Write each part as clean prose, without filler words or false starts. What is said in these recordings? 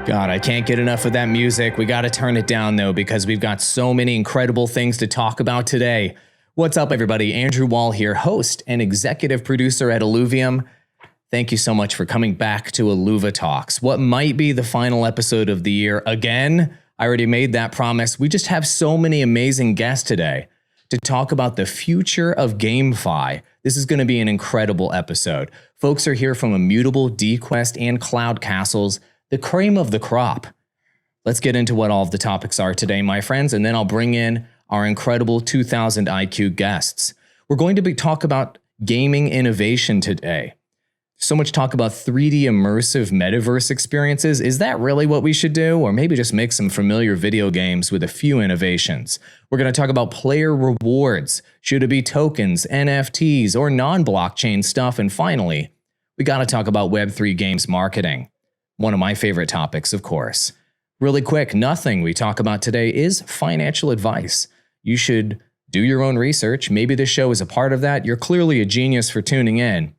God, I can't get enough of that music. We got to turn it down, though, because we've got so many incredible things to talk about today. What's up, everybody? Andrew Wall here, host and executive producer at Illuvium. Thank you so much for coming back to Illuva Talks. What might be the final episode of the year again? I already made that promise. We just have so many amazing guests today to talk about the future of GameFi. This is going to be an incredible episode. Folks are here from Immutable, DQuest, and Cloud Castles, the cream of the crop. Let's get into what all of the topics are today, my friends, and then I'll bring in our incredible 2000 IQ guests. We're going to talk about gaming innovation today. So much talk about 3D immersive metaverse experiences. Is that really what we should do? Or maybe just make some familiar video games with a few innovations. We're going to talk about player rewards. Should it be tokens, NFTs, or non-blockchain stuff? And finally, we got to talk about Web3 games marketing. One of my favorite topics, of course. Really quick, nothing we talk about today is financial advice. You should do your own research. Maybe this show is a part of that. You're clearly a genius for tuning in.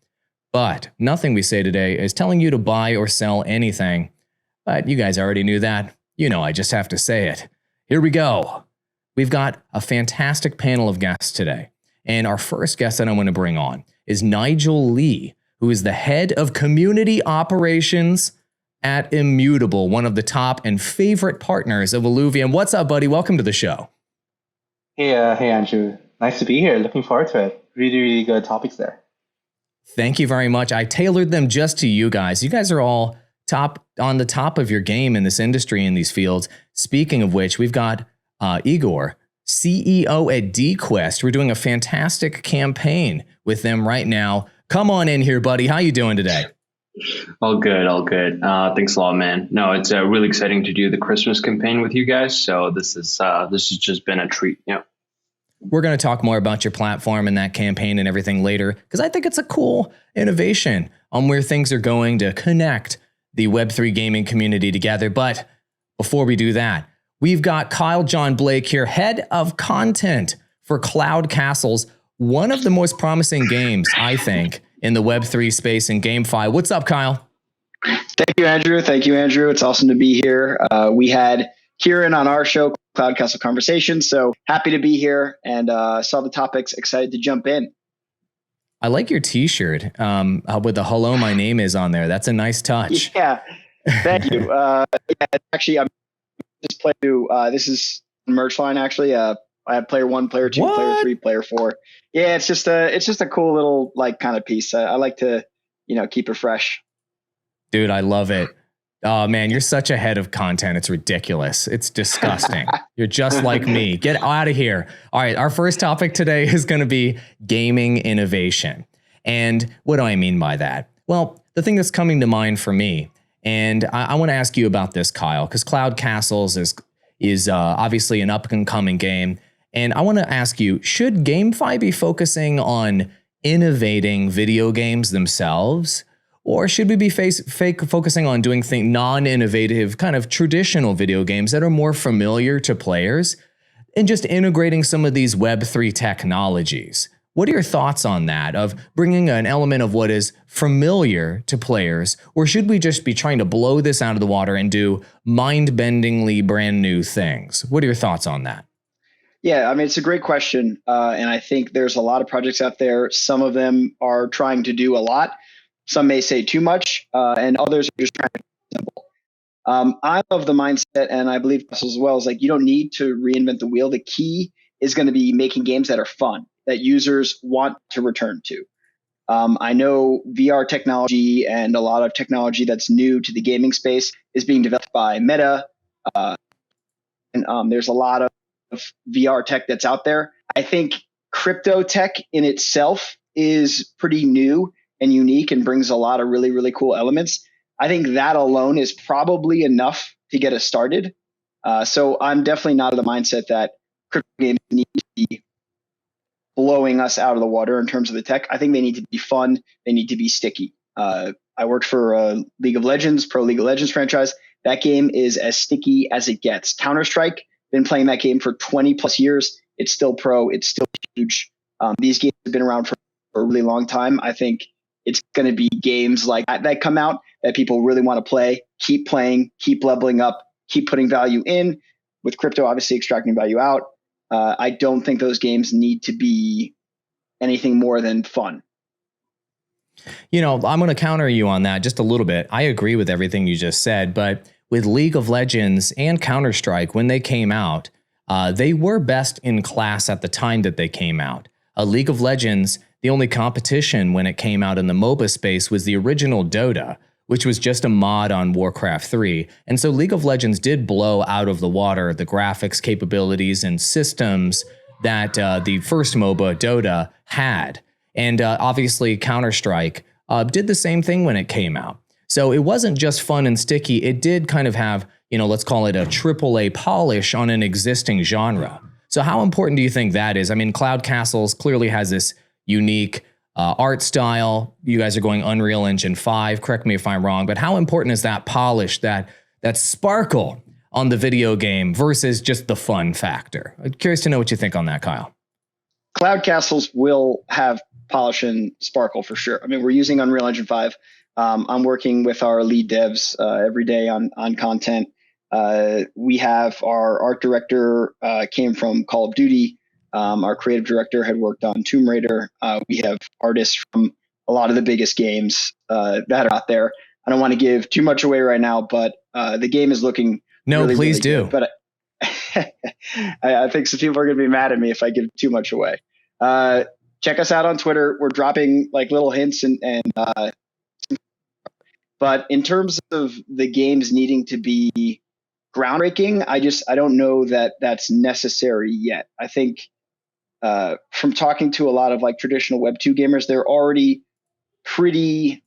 But nothing we say today is telling you to buy or sell anything. But you guys already knew that. You know, I just have to say it. Here we go. We've got a fantastic panel of guests today. And our first guest that I want to bring on is Nigel Lee, who is the head of community operations at Immutable, one of the top and favorite partners of Illuvium. What's up, buddy? Welcome to the show. Hey, Andrew. Nice to be here. Looking forward to it. Really good topics there. Thank you very much. I tailored them just to you guys. You guys are all on the top of your game in this industry, in these fields. Speaking of which, we've got Igor, CEO at DQuest. We're doing a fantastic campaign with them right now. Come on in here, buddy. How you doing today? All good. Thanks a lot, man. No, it's really exciting to do the Christmas campaign with you guys. So this has just been a treat. Yeah. We're going to talk more about your platform and that campaign and everything later, because I think it's a cool innovation on where things are going to connect the Web3 gaming community together. But before we do that, we've got Kyle John Blake here, head of content for Cloud Castles, one of the most promising games, I think, in the Web3 space in GameFi. What's up, Kyle? Thank you, Andrew. It's awesome to be here. We had Kieran on our show, Cloud Castle Conversations. So happy to be here and saw the topics, excited to jump in. I like your t-shirt with the hello, my name is on there. That's a nice touch. Yeah, thank you. Actually, I'm just player 2. This is merch line, actually. I have player 1, player 2, player 3, player 4. Yeah, it's just a cool little kind of piece. I like to, keep it fresh. Dude, I love it. Oh man, you're such a head of content. It's ridiculous. It's disgusting. You're just like me. Get out of here. All right. Our first topic today is going to be gaming innovation. And what do I mean by that? Well, the thing that's coming to mind for me, and I want to ask you about this, Kyle, because Cloud Castles is obviously an up and coming game. And I want to ask you, should GameFi be focusing on innovating video games themselves? Or should we be focusing on doing non-innovative, kind of traditional video games that are more familiar to players and just integrating some of these Web3 technologies? What are your thoughts on that, of bringing an element of what is familiar to players? Or should we just be trying to blow this out of the water and do mind-bendingly brand new things? What are your thoughts on that? Yeah, I mean, it's a great question. And I think there's a lot of projects out there. Some of them are trying to do a lot. Some may say too much, and others are just trying to be simple. I love the mindset, and I believe this as well, is like you don't need to reinvent the wheel. The key is going to be making games that are fun, that users want to return to. I know VR technology and a lot of technology that's new to the gaming space is being developed by Meta, and there's a lot of VR tech that's out there. I think crypto tech in itself is pretty new and unique and brings a lot of really, really cool elements. I think that alone is probably enough to get us started. So I'm definitely not of the mindset that crypto games need to be blowing us out of the water in terms of the tech. I think they need to be fun. They need to be sticky. I worked for League of Legends, Pro League of Legends franchise. That game is as sticky as it gets. Counter-Strike, been playing that game for 20 plus years. It's still pro. It's still huge. These games have been around for a really long time. I think it's going to be games like that come out that people really want to play keep playing, keep leveling up, keep putting value in. With crypto, obviously extracting value out. I don't think those games need to be anything more than fun. You know, I'm going to counter you on that just a little bit. I agree with everything you just said, but with League of Legends and Counter-Strike, when they came out, they were best in class at the time that they came out. League of Legends, the only competition when it came out in the MOBA space was the original Dota, which was just a mod on Warcraft 3. And so League of Legends did blow out of the water the graphics capabilities and systems that the first MOBA, Dota, had. And obviously Counter-Strike did the same thing when it came out. So it wasn't just fun and sticky. It did kind of have, let's call it a AAA polish on an existing genre. So how important do you think that is? I mean, Cloud Castles clearly has this unique art style. You guys are going Unreal Engine 5. Correct me if I'm wrong, but how important is that polish, that sparkle on the video game versus just the fun factor? I'm curious to know what you think on that, Kyle. Cloud Castles will have polish and sparkle for sure. I mean, we're using Unreal Engine 5. I'm working with our lead devs every day on content. We have our art director came from Call of Duty. Our creative director had worked on Tomb Raider. We have artists from a lot of the biggest games that are out there. I don't want to give too much away right now, but the game is looking really, please really do. Good. But I think some people are going to be mad at me if I give too much away. Check us out on Twitter. We're dropping like little hints but in terms of the games needing to be groundbreaking, I don't know that that's necessary yet. I think from talking to a lot of like traditional Web 2 gamers, they're already pretty,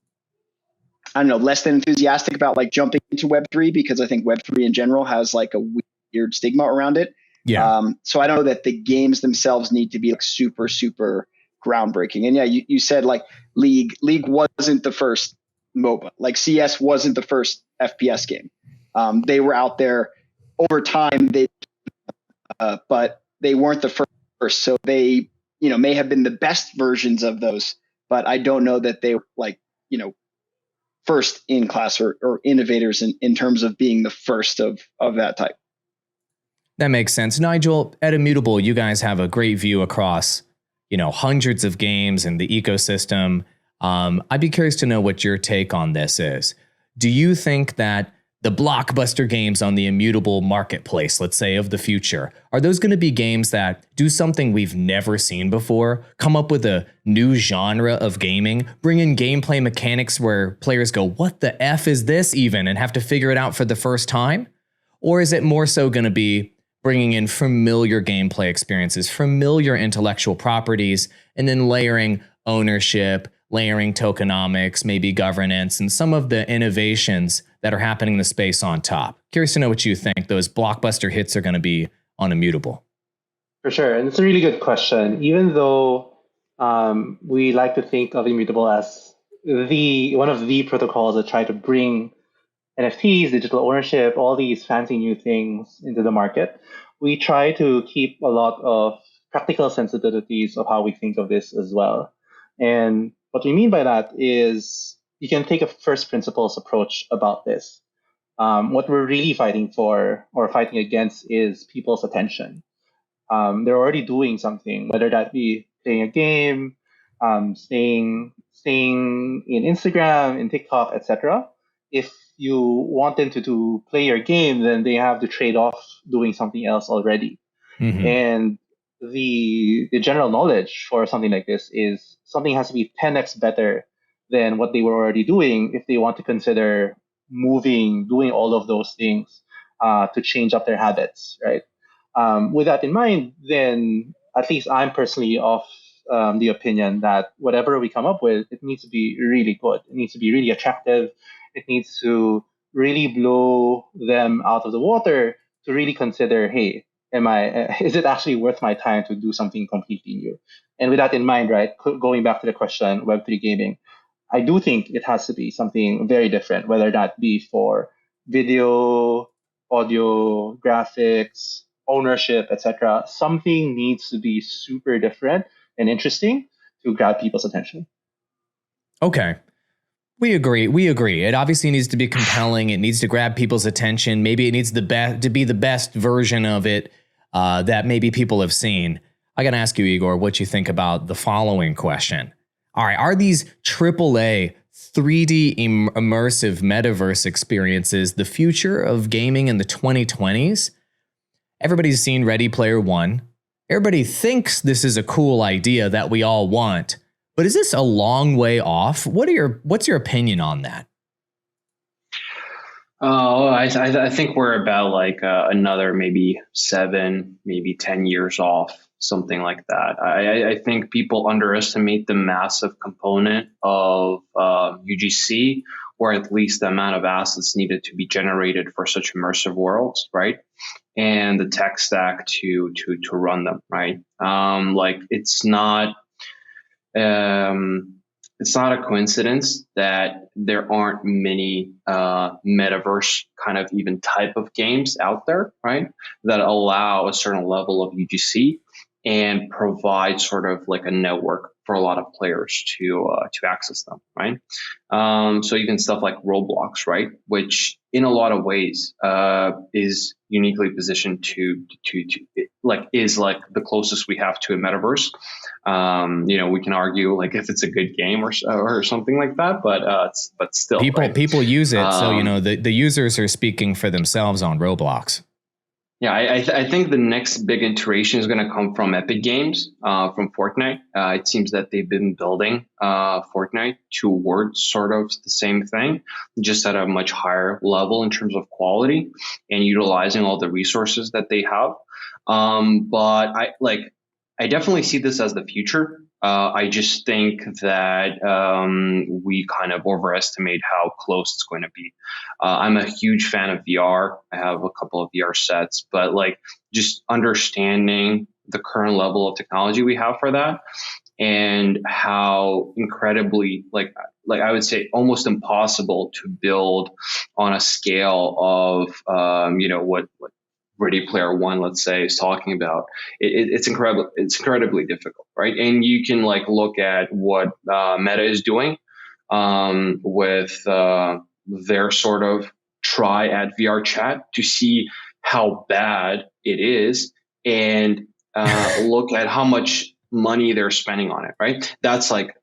less than enthusiastic about like jumping into Web 3 because I think Web 3 in general has like a weird stigma around it. Yeah. So I don't know that the games themselves need to be like super, super groundbreaking. And yeah, you said like League wasn't the first MOBA. Like CS wasn't the first FPS game. They were out there over time. But they weren't the first. So they, may have been the best versions of those. But I don't know that they were like, first in class or innovators in terms of being the first of that type. That makes sense. Nigel, at Immutable, you guys have a great view across, hundreds of games and the ecosystem. I'd be curious to know what your take on this is. Do you think that the blockbuster games on the Immutable marketplace, let's say, of the future, are those going to be games that do something we've never seen before, come up with a new genre of gaming, bring in gameplay mechanics where players go, what the F is this even, and have to figure it out for the first time? Or is it more so going to be bringing in familiar gameplay experiences, familiar intellectual properties, and then layering ownership, layering tokenomics, maybe governance, and some of the innovations that are happening in the space on top? Curious to know what you think those blockbuster hits are going to be on Immutable. For sure. And it's a really good question. Even though we like to think of Immutable as one of the protocols that try to bring NFTs, digital ownership, all these fancy new things into the market, we try to keep a lot of practical sensitivities of how we think of this as well. And what we mean by that is you can take a first principles approach about this. What we're really fighting for or fighting against is people's attention. They're already doing something, whether that be playing a game, staying in Instagram, in TikTok, etc. If you want them to play your game, then they have to trade off doing something else already. Mm-hmm. And the general knowledge for something like this is something has to be 10x better than what they were already doing if they want to consider doing all of those things to change up their habits, right? With that in mind, then at least I'm personally of the opinion that whatever we come up with, it needs to be really good. It needs to be really attractive. It needs to really blow them out of the water to really consider, hey, is it actually worth my time to do something completely new? And with that in mind, right, going back to the question, Web3 gaming, I do think it has to be something very different, whether that be for video, audio, graphics, ownership, etc. Something needs to be super different and interesting to grab people's attention. Okay. We agree. We agree. It obviously needs to be compelling. It needs to grab people's attention. Maybe it needs to be the best version of it that maybe people have seen. I got to ask you, Igor, what you think about the following question. All right, are these AAA 3D immersive metaverse experiences the future of gaming in the 2020s? Everybody's seen Ready Player One. Everybody thinks this is a cool idea that we all want. But is this a long way off? What's your opinion on that? Oh, I think we're about like another maybe 7, maybe 10 years off, something like that. I think people underestimate the massive component of UGC, or at least the amount of assets needed to be generated for such immersive worlds, right? And the tech stack to run them, right? Like it's not a coincidence that there aren't many metaverse kind of even type of games out there, right? That allow a certain level of UGC and provide sort of like a network for a lot of players to access them, right? So even stuff like Roblox, right, which in a lot of ways is uniquely positioned to like is like the closest we have to a metaverse. We can argue like if it's a good game or something like that, but still, people use it, so the users are speaking for themselves on Roblox. Yeah, I think the next big iteration is going to come from Epic Games, from Fortnite. It seems that they've been building Fortnite towards sort of the same thing, just at a much higher level in terms of quality and utilizing all the resources that they have. But I definitely see this as the future. I just think that we kind of overestimate how close it's going to be. I'm a huge fan of VR. I have a couple of VR sets, but like just understanding the current level of technology we have for that and how incredibly like I would say almost impossible to build on a scale of what Ready Player One, let's say, is talking about. It's incredible. It's incredibly difficult, right? And you can like look at what Meta is doing with their sort of try at VR chat to see how bad it is, and look at how much money they're spending on it, right? That's like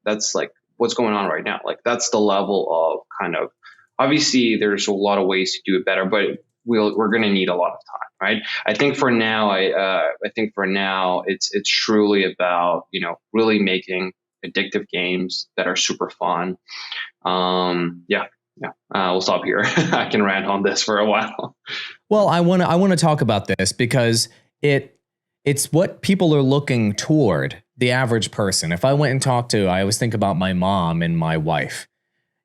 what's going on right now. Like that's the level of kind of, obviously there's a lot of ways to do it better, but we're going to need a lot of time, right? I think for now, it's truly about really making addictive games that are super fun. We'll stop here. I can rant on this for a while. Well, I want to talk about this because it's what people are looking toward, the average person. If I went and talked to, I always think about my mom and my wife.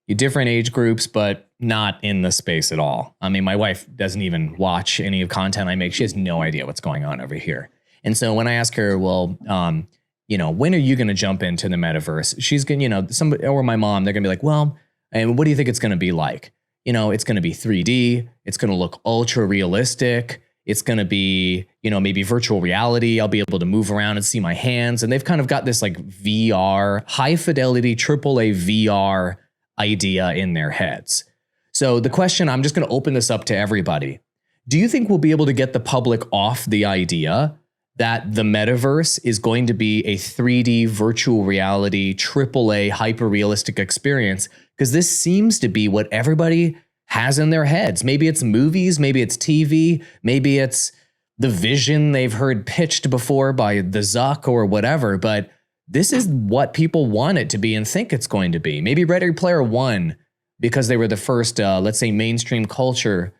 Different age groups, but not in the space at all. I mean, my wife doesn't even watch any of content I make. She has no idea what's going on over here. And so when I ask her, well, when are you going to jump into the metaverse? She's going to, somebody or my mom, they're going to be like, well, and what do you think it's going to be like? It's going to be 3D. It's going to look ultra realistic. It's going to be, maybe virtual reality. I'll be able to move around and see my hands. And they've kind of got this like VR, high fidelity, AAA VR idea in their heads. So the question, I'm just going to open this up to everybody. Do you think we'll be able to get the public off the idea that the metaverse is going to be a 3D virtual reality, AAA hyper-realistic experience? Because this seems to be what everybody has in their heads. Maybe it's movies, maybe it's TV, maybe it's the vision they've heard pitched before by the Zuck or whatever, but this is what people want it to be and think it's going to be. Maybe Ready Player One, because they were the first, let's say, mainstream culture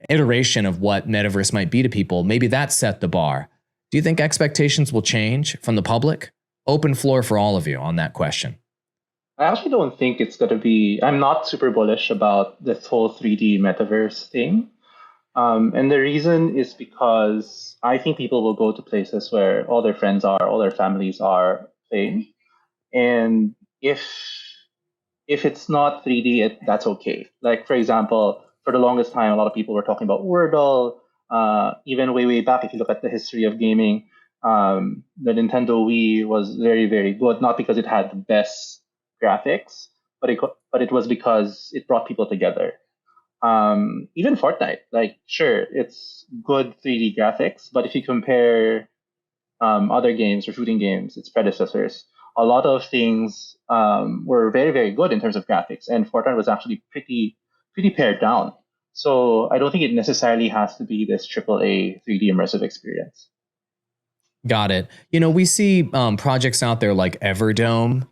iteration of what metaverse might be to people. Maybe that set the bar. Do you think expectations will change from the public? Open floor for all of you on that question. I actually don't think it's going to be, I'm not super bullish about this whole 3D metaverse thing. And the reason is because I think people will go to places where all their friends are, all their families are playing. And if it's not 3D, that's okay. Like, for example, for the longest time, a lot of people were talking about Wordle. Even way back, if you look at the history of gaming, the Nintendo Wii was very, very good, not because it had the best graphics, but it was because it brought people together. Even Fortnite, like, sure, it's good 3D graphics, but if you compare other games or shooting games, its predecessors, a lot of things were very, very good in terms of graphics, and Fortnite was actually pretty pared down. So I don't think it necessarily has to be this AAA 3D immersive experience. Got it. You know, we see projects out there like Everdome,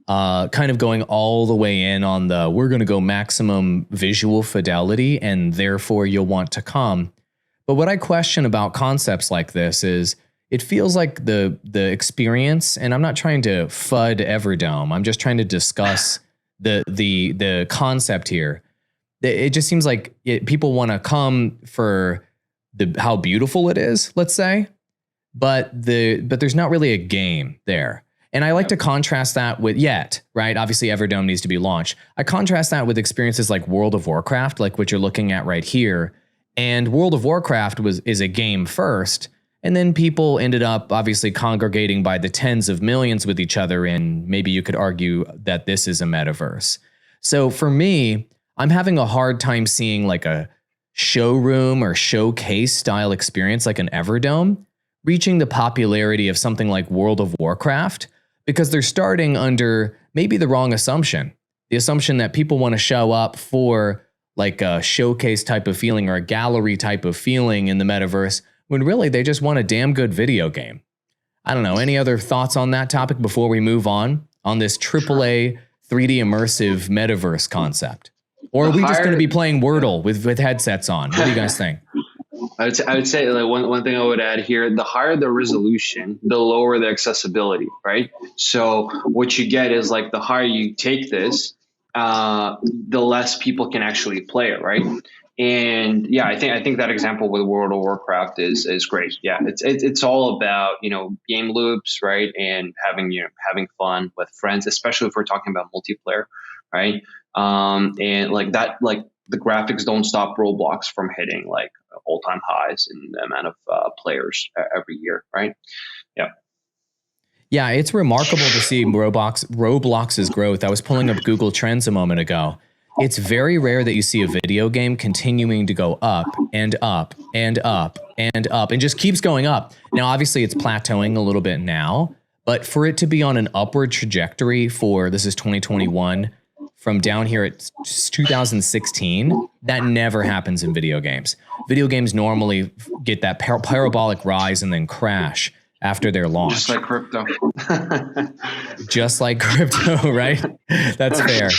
kind of going all the way in on the, we're going to go maximum visual fidelity and therefore you'll want to come. But what I question about concepts like this is it feels like the experience, and I'm not trying to FUD Everdome, I'm just trying to discuss the concept here. It just seems like people want to come for how beautiful it is, let's say, but there's not really a game there. And I like to contrast that with right? Obviously, Everdome needs to be launched. I contrast that with experiences like World of Warcraft, like what you're looking at right here. And World of Warcraft is a game first, and then people ended up obviously congregating by the tens of millions with each other, and maybe you could argue that this is a metaverse. So for me, I'm having a hard time seeing like a showroom or showcase style experience like an Everdome reaching the popularity of something like World of Warcraft, because they're starting under maybe the wrong assumption. The assumption that people want to show up for like a showcase type of feeling or a gallery type of feeling in the metaverse, when really they just want a damn good video game. I don't know. Any other thoughts on that topic before we move on this AAA 3D immersive metaverse concept? Or are we just going to be playing Wordle with headsets on? What do you guys think? I would say like one thing I would add here, the higher the resolution, the lower the accessibility, right? So what you get is like the higher you take this, the less people can actually play it, right? And yeah, I think that example with World of Warcraft is great. Yeah, it's all about, you know, game loops, right? And having fun with friends, especially if we're talking about multiplayer, right? And like that, like the graphics don't stop Roblox from hitting like all-time highs in the amount of players every year, right? Yeah. Yeah, it's remarkable to see Roblox's growth. I was pulling up Google Trends a moment ago. It's very rare that you see a video game continuing to go up and up and up and up and just keeps going up. Now, obviously, it's plateauing a little bit now, but for it to be on an upward trajectory this is 2021, from down here at 2016, that never happens in video games. Video games normally get that parabolic rise and then crash after their launch. Just like crypto. Just like crypto, right? That's fair.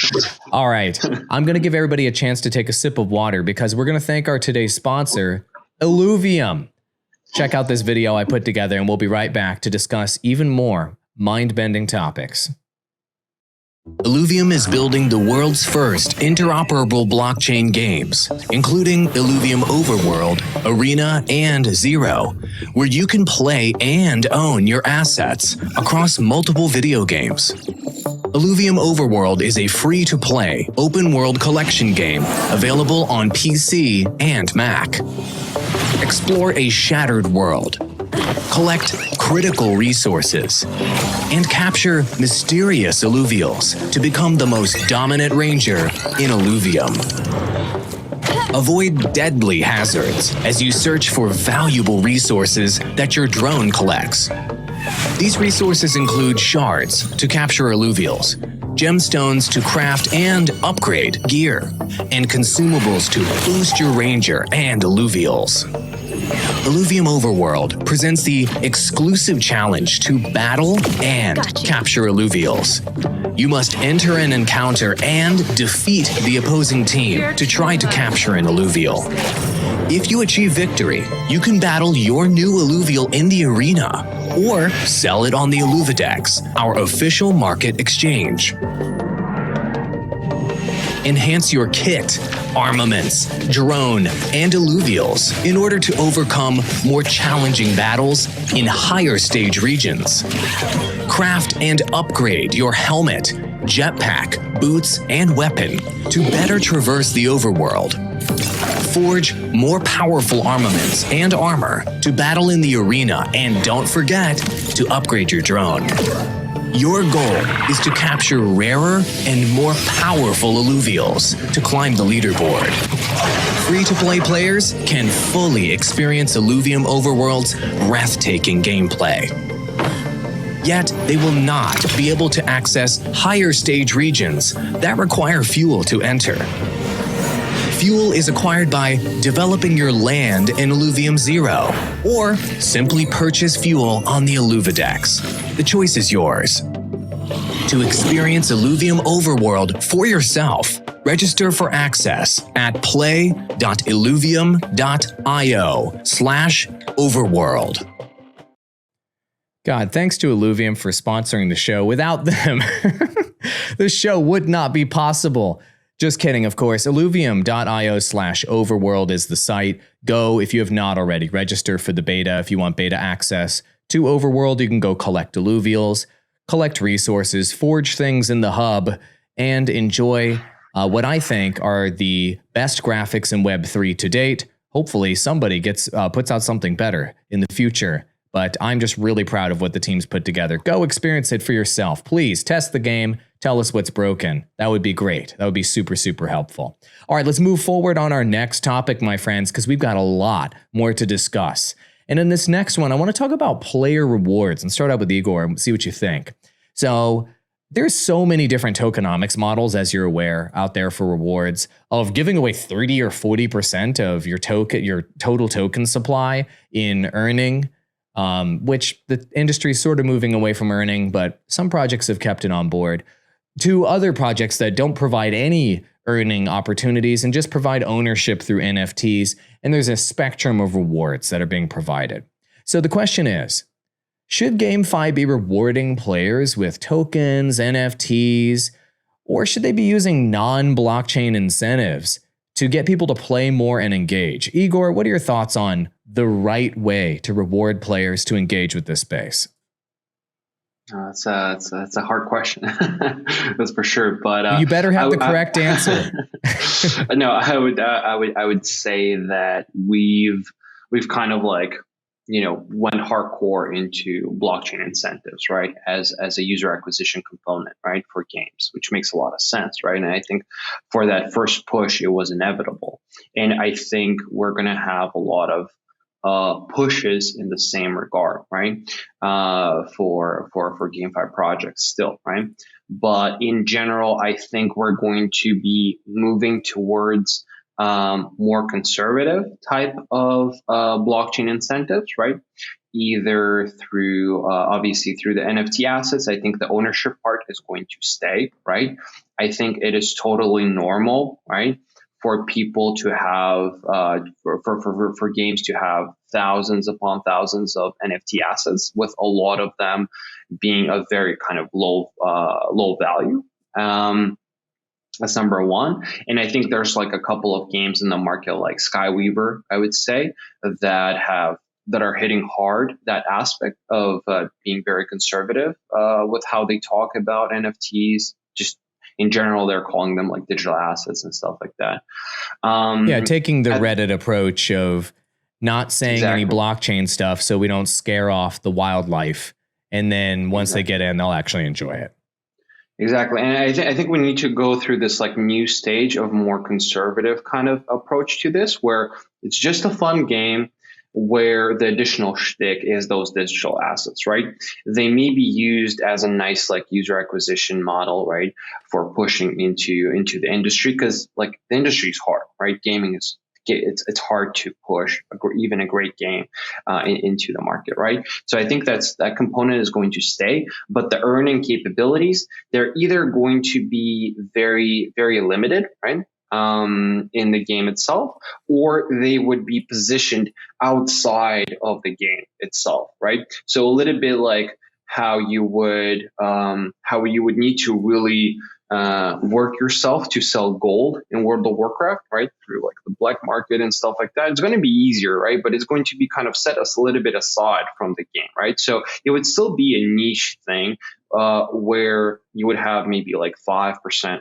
All right. I'm going to give everybody a chance to take a sip of water because we're going to thank our today's sponsor, Illuvium. Check out this video I put together and we'll be right back to discuss even more mind-bending topics. Illuvium is building the world's first interoperable blockchain games, including Illuvium Overworld, Arena, and Zero, where you can play and own your assets across multiple video games. Illuvium Overworld is a free-to-play, open-world collection game available on PC and Mac. Explore a shattered world, collect critical resources, and capture mysterious Illuvials to become the most dominant ranger in Illuvium. Avoid deadly hazards as you search for valuable resources that your drone collects. These resources include shards to capture Illuvials, gemstones to craft and upgrade gear, and consumables to boost your ranger and Illuvials. Illuvium Overworld presents the exclusive challenge to battle and capture Illuvials. You must enter an encounter and defeat the opposing team to try to capture an Illuvial. If you achieve victory, you can battle your new Illuvial in the arena or sell it on the Illuvidex, our official market exchange. Enhance your kit, armaments, drone, and Illuvials in order to overcome more challenging battles in higher stage regions. Craft and upgrade your helmet, jetpack, boots, and weapon to better traverse the overworld. Forge more powerful armaments and armor to battle in the arena, and don't forget to upgrade your drone. Your goal is to capture rarer and more powerful Illuvials to climb the leaderboard. Free-to-play players can fully experience Illuvium Overworld's breathtaking gameplay. Yet, they will not be able to access higher stage regions that require fuel to enter. Fuel is acquired by developing your land in Illuvium Zero, or simply purchase fuel on the Illuvidex. The choice is yours. To experience Illuvium Overworld for yourself, register for access at play.illuvium.io/overworld. God, thanks to Illuvium for sponsoring the show. Without them, the show would not be possible. Just kidding, of course. Illuvium.io/overworld is the site. Go, if you have not already, register for the beta. If you want beta access to Overworld, you can go collect Illuvials, collect resources, forge things in the hub, and enjoy what I think are the best graphics in Web3 to date. Hopefully somebody puts out something better in the future. But I'm just really proud of what the team's put together. Go experience it for yourself. Please test the game. Tell us what's broken. That would be great. That would be super, super helpful. All right, let's move forward on our next topic, my friends, because we've got a lot more to discuss. And in this next one, I want to talk about player rewards and start out with Igor and see what you think. So there's so many different tokenomics models, as you're aware, out there for rewards of giving away 30 or 40% of your total token supply in earning. Which the industry is sort of moving away from earning, but some projects have kept it on board, to other projects that don't provide any earning opportunities and just provide ownership through NFTs. And there's a spectrum of rewards that are being provided. So the question is, should GameFi be rewarding players with tokens, NFTs, or should they be using non-blockchain incentives to get people to play more and engage? Igor, what are your thoughts on the right way to reward players to engage with this space? That's a hard question. That's for sure. But you better have the correct answer. No, I would say that we've kind of like, went hardcore into blockchain incentives, right? As a user acquisition component, right? For games, which makes a lot of sense, right? And I think for that first push, it was inevitable. And I think we're going to have a lot of pushes in the same regard, right? For GameFi projects still, right? But in general, I think we're going to be moving towards more conservative type of blockchain incentives, right? Either through, obviously through the NFT assets. I think the ownership part is going to stay, right? I think it is totally normal, right? For people to have, for games to have thousands upon thousands of NFT assets, with a lot of them being a very kind of low value. That's number one. And I think there's like a couple of games in the market, like Skyweaver, I would say, that are hitting hard that aspect of being very conservative with how they talk about NFTs. Just in general, they're calling them like digital assets and stuff like that. Taking the Reddit approach of not saying any blockchain stuff so we don't scare off the wildlife. And then once they get in, they'll actually enjoy it. Exactly. And I think we need to go through this like new stage of more conservative kind of approach to this, where it's just a fun game where the additional shtick is those digital assets, right? They may be used as a nice like user acquisition model, right? For pushing into the industry, because like the industry is hard, right? Gaming is, it's hard to push even a great game into the market, right? So I think that component is going to stay, but the earning capabilities, they're either going to be very, very limited, right? In the game itself, or they would be positioned outside of the game itself, right? So a little bit like how you would need to really work yourself to sell gold in World of Warcraft, right? Through like the black market and stuff like that. It's going to be easier, right? But it's going to be kind of set us a little bit aside from the game, right? So it would still be a niche thing where you would have maybe like 5%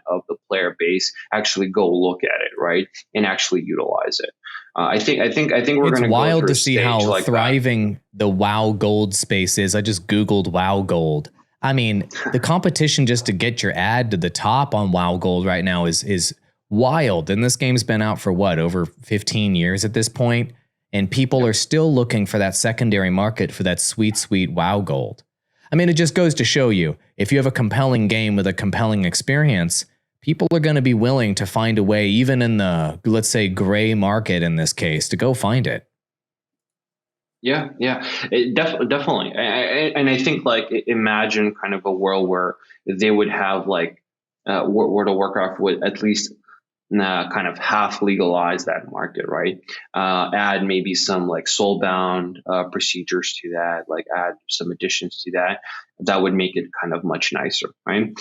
of the player base actually go look at it, right? And actually utilize it. I think we're going to go through wild a to see stage how like thriving the WoW Gold space is. I just Googled WoW Gold. I mean, the competition just to get your ad to the top on WoW Gold right now is wild. And this game's been out for what, over 15 years at this point? And people are still looking for that secondary market for that sweet, sweet WoW Gold. I mean, it just goes to show you, if you have a compelling game with a compelling experience, people are going to be willing to find a way, even in the, let's say, gray market in this case, to go find it. Yeah, definitely. And I think, like, imagine kind of a world where they would have, like, World of Warcraft would at least kind of half legalize that market, right? Add maybe some like soulbound procedures to that, like add some additions to that. That would make it kind of much nicer, right?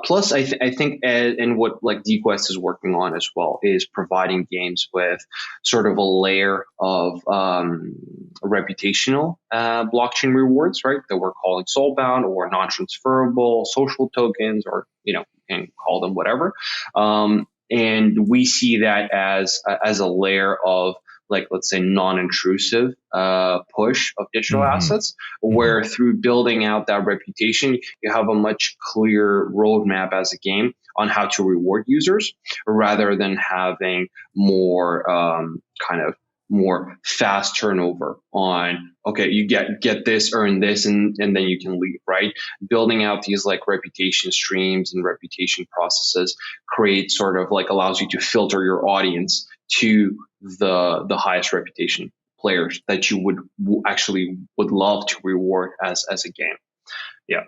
Plus, I think, and what like DQuest is working on as well is providing games with sort of a layer of reputational blockchain rewards, right? That we're calling soulbound or non-transferable social tokens, or you can call them whatever. And we see that as a layer of, like, let's say, non-intrusive push of digital assets, where through building out that reputation, you have a much clearer roadmap as a game on how to reward users, rather than having more kind of more fast turnover on, okay, you get this, earn this, and then you can leave, right? Building out these like reputation streams and reputation processes create sort of like allows you to filter your audience to the highest reputation players that you would love to reward as a game. Yeah.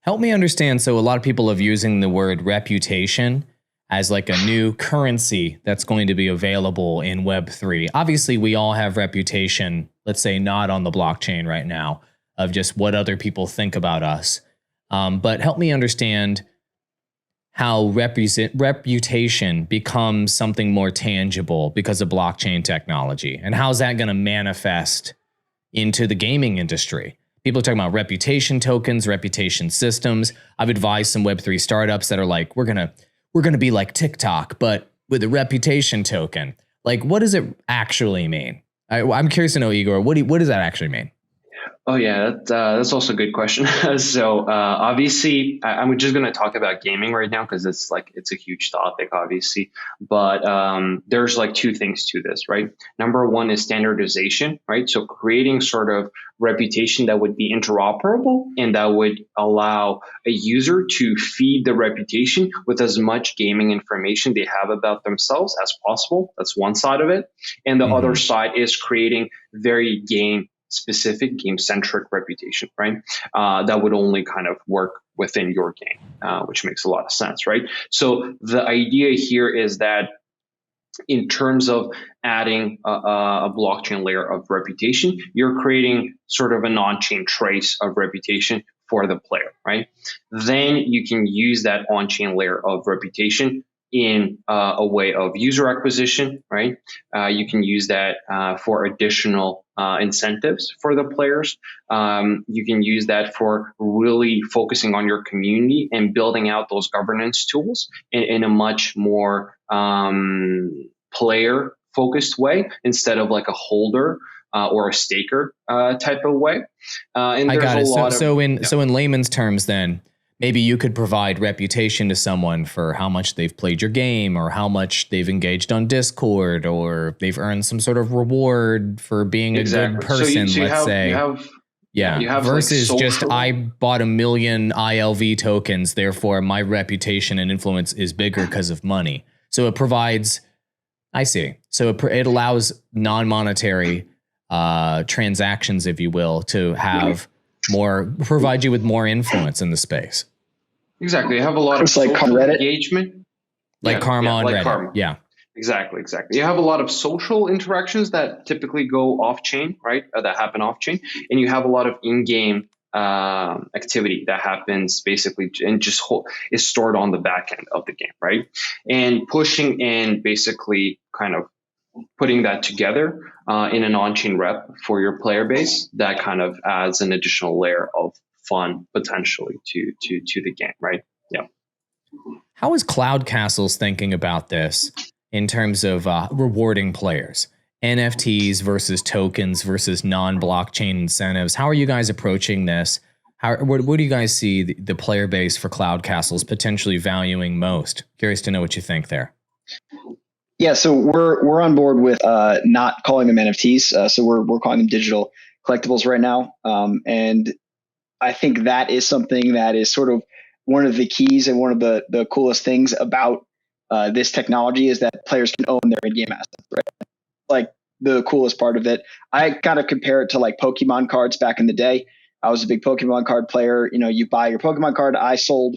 Help me understand. So a lot of people are using the word reputation as like a new currency that's going to be available in Web3. Obviously, we all have reputation, let's say not on the blockchain right now, of just what other people think about us. But help me understand how reputation becomes something more tangible because of blockchain technology. And how's that going to manifest into the gaming industry? People are talking about reputation tokens, reputation systems. I've advised some Web3 startups that are like, we're going to be like TikTok, but with a reputation token. Like, what does it actually mean? I'm curious to know, Igor, what does that actually mean? Oh, yeah, that's also a good question. So obviously, I'm just going to talk about gaming right now because it's a huge topic, obviously. But there's like two things to this, right? Number one is standardization, right? So creating sort of reputation that would be interoperable and that would allow a user to feed the reputation with as much gaming information they have about themselves as possible. That's one side of it. And the other side is creating very game-specific, game-centric reputation, right? That would only kind of work within your game, which makes a lot of sense, right? So the idea here is that in terms of adding a blockchain layer of reputation, you're creating sort of an on-chain trace of reputation for the player, right? Then you can use that on-chain layer of reputation in a way of user acquisition, right? You can use that for additional incentives for the players. You can use that for really focusing on your community and building out those governance tools in a much more player-focused way instead of like a holder or a staker type of way. And I got it. So in layman's terms, then, maybe you could provide reputation to someone for how much they've played your game or how much they've engaged on Discord or they've earned some sort of reward for being a good person, let's say. Versus like just I bought 1 million ILV tokens, therefore my reputation and influence is bigger because of money. So it provides, I see. So it allows non-monetary transactions, if you will, to have provide you with more influence in the space. Exactly. You have a lot of social engagement. Like Karma on Reddit. Karma. Yeah. Exactly. You have a lot of social interactions that typically go off-chain, right? That happen off-chain. And you have a lot of in-game activity that happens basically and just is stored on the back end of the game, right? And pushing in basically kind of putting that together in an on-chain rep for your player base, that kind of adds an additional layer of fun potentially to the game, right? Yeah. How is Cloud Castles thinking about this in terms of rewarding players? NFTs versus tokens versus non-blockchain incentives. How are you guys approaching this? What do you guys see the player base for Cloud Castles potentially valuing most? Curious to know what you think there. Yeah, so we're on board with not calling them NFTs. So we're calling them digital collectibles right now. And I think that is something that is sort of one of the keys and one of the coolest things about this technology is that players can own their in-game assets, right? Like the coolest part of it. I kind of compare it to like Pokemon cards back in the day. I was a big Pokemon card player. You know, you buy your Pokemon card. I sold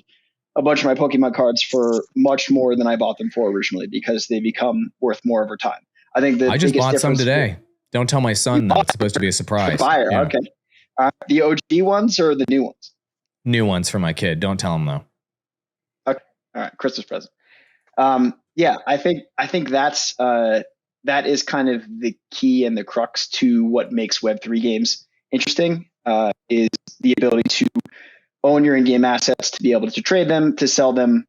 a bunch of my Pokemon cards for much more than I bought them for originally because they become worth more over time. I think I just bought some today. Don't tell my son though. It's supposed to be a surprise. Fire. Yeah. Okay. The OG ones or the new ones? New ones for my kid. Don't tell him though. Okay. All right. Christmas present. Yeah, I think that's that is kind of the key and the crux to what makes Web3 games interesting. Is the ability to own your in-game assets, to be able to trade them, to sell them.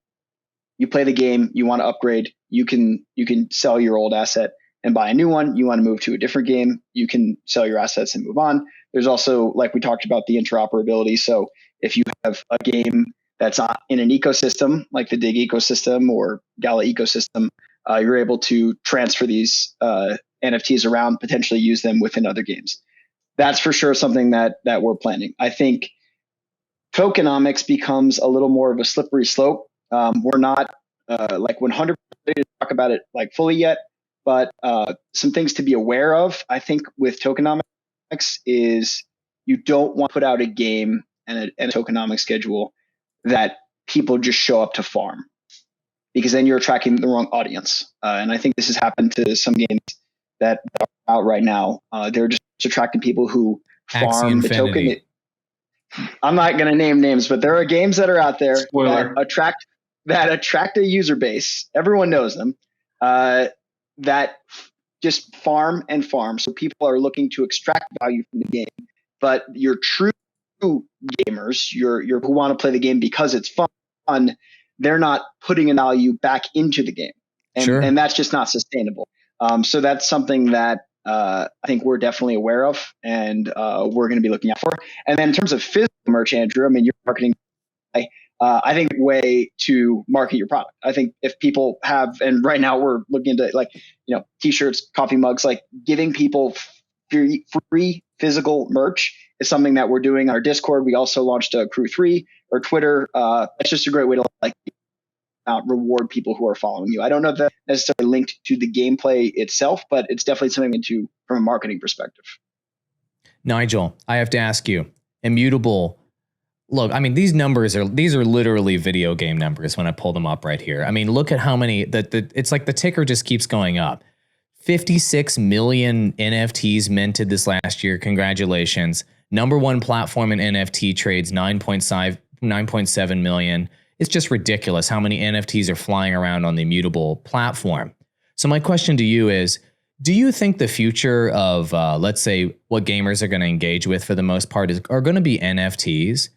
You play the game, you want to upgrade, you can sell your old asset and buy a new one. You want to move to a different game, you can sell your assets and move on. There's also, like we talked about, the interoperability. So if you have a game that's in an ecosystem, like the Dig ecosystem or Gala ecosystem, you're able to transfer these NFTs around, potentially use them within other games. That's for sure something that we're planning. I think tokenomics becomes a little more of a slippery slope. We're not like 100% ready to talk about it like fully yet, but some things to be aware of, I think, with tokenomics is you don't want to put out a game and a tokenomics schedule that people just show up to farm, because then you're attracting the wrong audience. And I think this has happened to some games that are out right now. They're just attracting people who farm the token. I'm not going to name names, but there are games that are out there that attract a user base. Everyone knows them, that just farm and farm. So people are looking to extract value from the game, but your true gamers, your who want to play the game because it's fun, they're not putting a value back into the game, and that's just not sustainable. So that's something that I think we're definitely aware of, and we're going to be looking out for. And then in terms of physical merch, Andrew, I mean, you're marketing. I think way to market your product. I think if people have, and right now we're looking into like, t-shirts, coffee mugs, like giving people free physical merch is something that we're doing on our Discord. We also launched a Crew 3 or Twitter. It's just a great way to reward people who are following you. I don't know if that's necessarily linked to the gameplay itself, but it's definitely something from a marketing perspective. Nigel, I have to ask you, Immutable. Look, I mean, these are literally video game numbers when I pull them up right here. I mean, look at how many it's like the ticker just keeps going up. 56 million NFTs minted this last year. Congratulations. Number one platform in NFT trades, 9.7 million. It's just ridiculous how many NFTs are flying around on the Immutable platform. So my question to you is, do you think the future of, let's say, what gamers are going to engage with for the most part are going to be NFTs?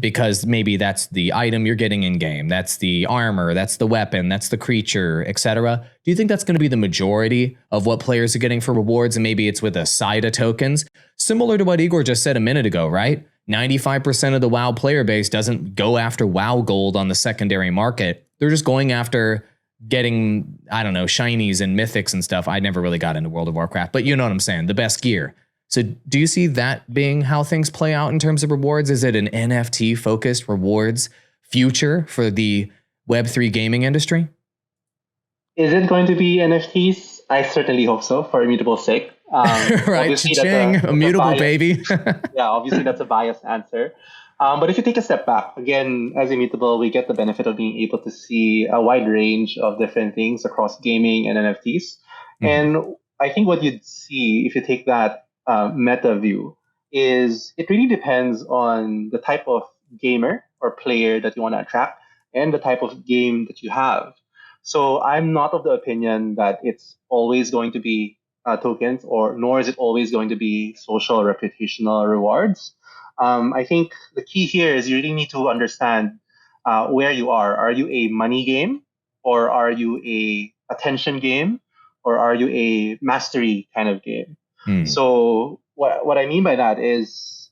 Because maybe that's the item you're getting in game, that's the armor, that's the weapon, that's the creature, etc. Do you think that's going to be the majority of what players are getting for rewards, and maybe it's with a side of tokens, similar to what Igor just said a minute ago, right? 95% of the WoW player base doesn't go after WoW gold on the secondary market. They're just going after getting, I don't know, shinies and mythics and stuff. I never really got into World of Warcraft, but you know what I'm saying, the best gear. So do you see that being how things play out in terms of rewards? Is it an NFT focused rewards future for the Web3 gaming industry? Is it going to be NFTs? I certainly hope so, for Immutable's sake. Right, cha-ching, Immutable, baby. Yeah, obviously that's a biased answer. But if you take a step back, again, as Immutable, we get the benefit of being able to see a wide range of different things across gaming and NFTs. Mm-hmm. And I think what you'd see if you take that meta view is it really depends on the type of gamer or player that you want to attract and the type of game that you have. So I'm not of the opinion that it's always going to be tokens, nor is it always going to be social or reputational rewards. I think the key here is you really need to understand where you are. Are you a money game, or are you a attention game, or are you a mastery kind of game? So what I mean by that is,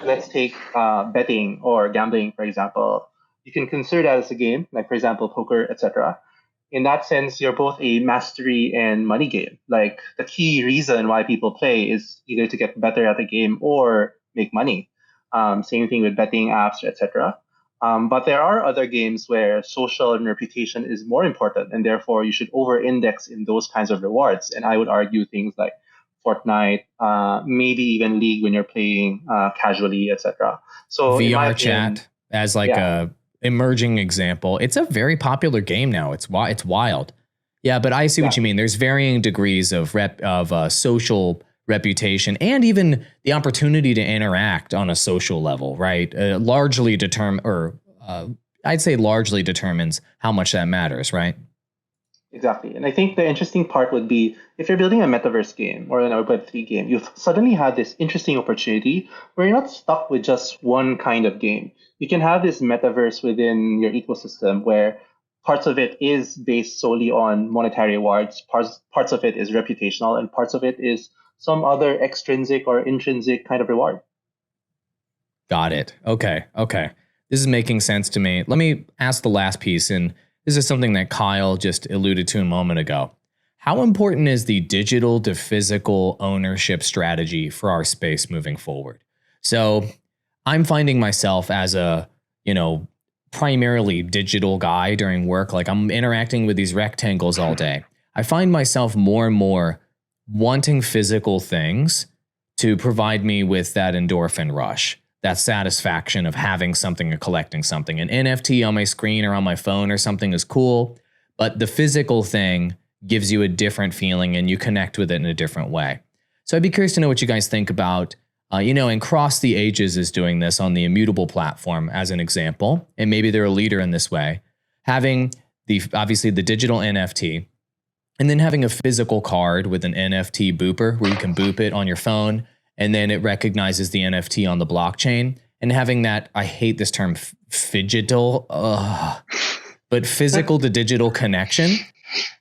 let's take betting or gambling, for example. You can consider that as a game, like for example, poker, etc. In that sense, you're both a mastery and money game. Like the key reason why people play is either to get better at the game or make money. Same thing with betting apps, etc. But there are other games where social and reputation is more important, and therefore you should over-index in those kinds of rewards. And I would argue things like Fortnite, maybe even League when you're playing casually, etc. So in my VR opinion, chat as like a emerging example. It's a very popular game now. It's wild. Yeah, but I see what you mean. There's varying degrees of social reputation and even the opportunity to interact on a social level, right? Largely I'd say largely determines how much that matters, right? exactly. And I think the interesting part would be if you're building a metaverse game or an Web3 game, you've suddenly had this interesting opportunity where you're not stuck with just one kind of game. You can have this metaverse within your ecosystem where parts of it is based solely on monetary rewards, parts of it is reputational, and parts of it is some other extrinsic or intrinsic kind of reward. Got it. Okay. This is making sense to me. Let me ask the last piece, and this is something that Kyle just alluded to a moment ago. How important is the digital to physical ownership strategy for our space moving forward? So I'm finding myself as a, primarily digital guy during work. Like I'm interacting with these rectangles all day. I find myself more and more wanting physical things to provide me with that endorphin rush, that satisfaction of having something or collecting something. An NFT on my screen or on my phone or something is cool, but the physical thing gives you a different feeling and you connect with it in a different way. So I'd be curious to know what you guys think about, and Cross the Ages is doing this on the Immutable platform as an example, and maybe they're a leader in this way, having obviously the digital NFT, and then having a physical card with an NFT booper where you can boop it on your phone, and then it recognizes the NFT on the blockchain, and having that, I hate this term, phygital, but physical to digital connection.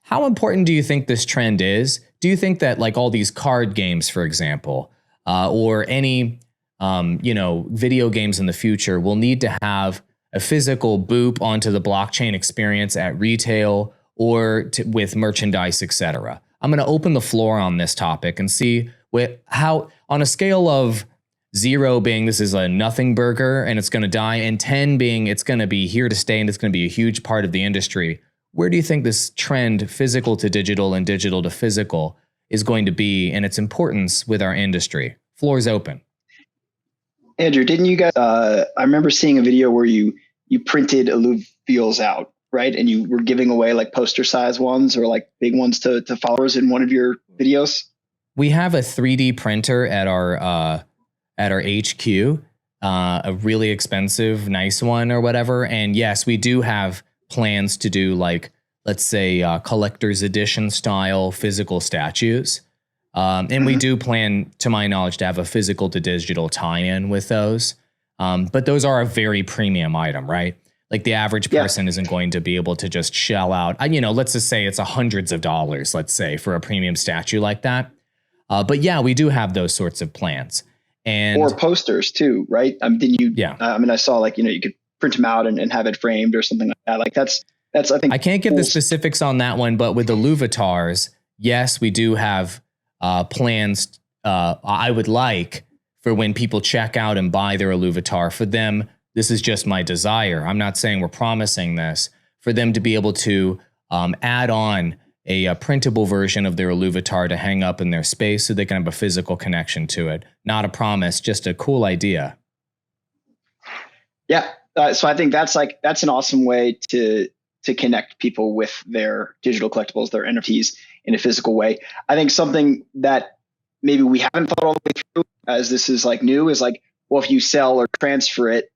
How important do you think this trend is? Do you think that like all these card games, for example, or any, video games in the future will need to have a physical boop onto the blockchain experience at retail or with merchandise, etc.? I'm going to open the floor on this topic and see how, on a scale of 0 being this is a nothing burger and it's going to die, and 10 being it's going to be here to stay and it's going to be a huge part of the industry, where do you think this trend, physical to digital and digital to physical, is going to be and its importance with our industry? Floor is open. Andrew, didn't you guys, I remember seeing a video where you printed Illuvials out, right? And you were giving away like poster size ones or like big ones to followers in one of your videos? We have a 3D printer at our HQ, a really expensive, nice one or whatever. And yes, we do have plans to do like, let's say, collector's edition style physical statues. And we do plan, to my knowledge, to have a physical to digital tie-in with those. But those are a very premium item, right? Like the average person isn't going to be able to just shell out, let's just say it's hundreds of dollars, let's say, for a premium statue like that. But yeah, we do have those sorts of plans. And or posters too, right? I saw like, you could print them out and have it framed or something like that. Like that's, I think. I can't give the specifics on that one, but with the Illuvatars, yes, we do have plans. I would like for when people check out and buy their Illuvatar, for them, this is just my desire. I'm not saying we're promising this, for them to be able to add on a printable version of their Illuvatar to hang up in their space so they can have a physical connection to it. Not a promise, just a cool idea. Yeah. So I think that's an awesome way to connect people with their digital collectibles, their NFTs in a physical way. I think something that maybe we haven't thought all the way through, as this is like new, is like, well, if you sell or transfer it,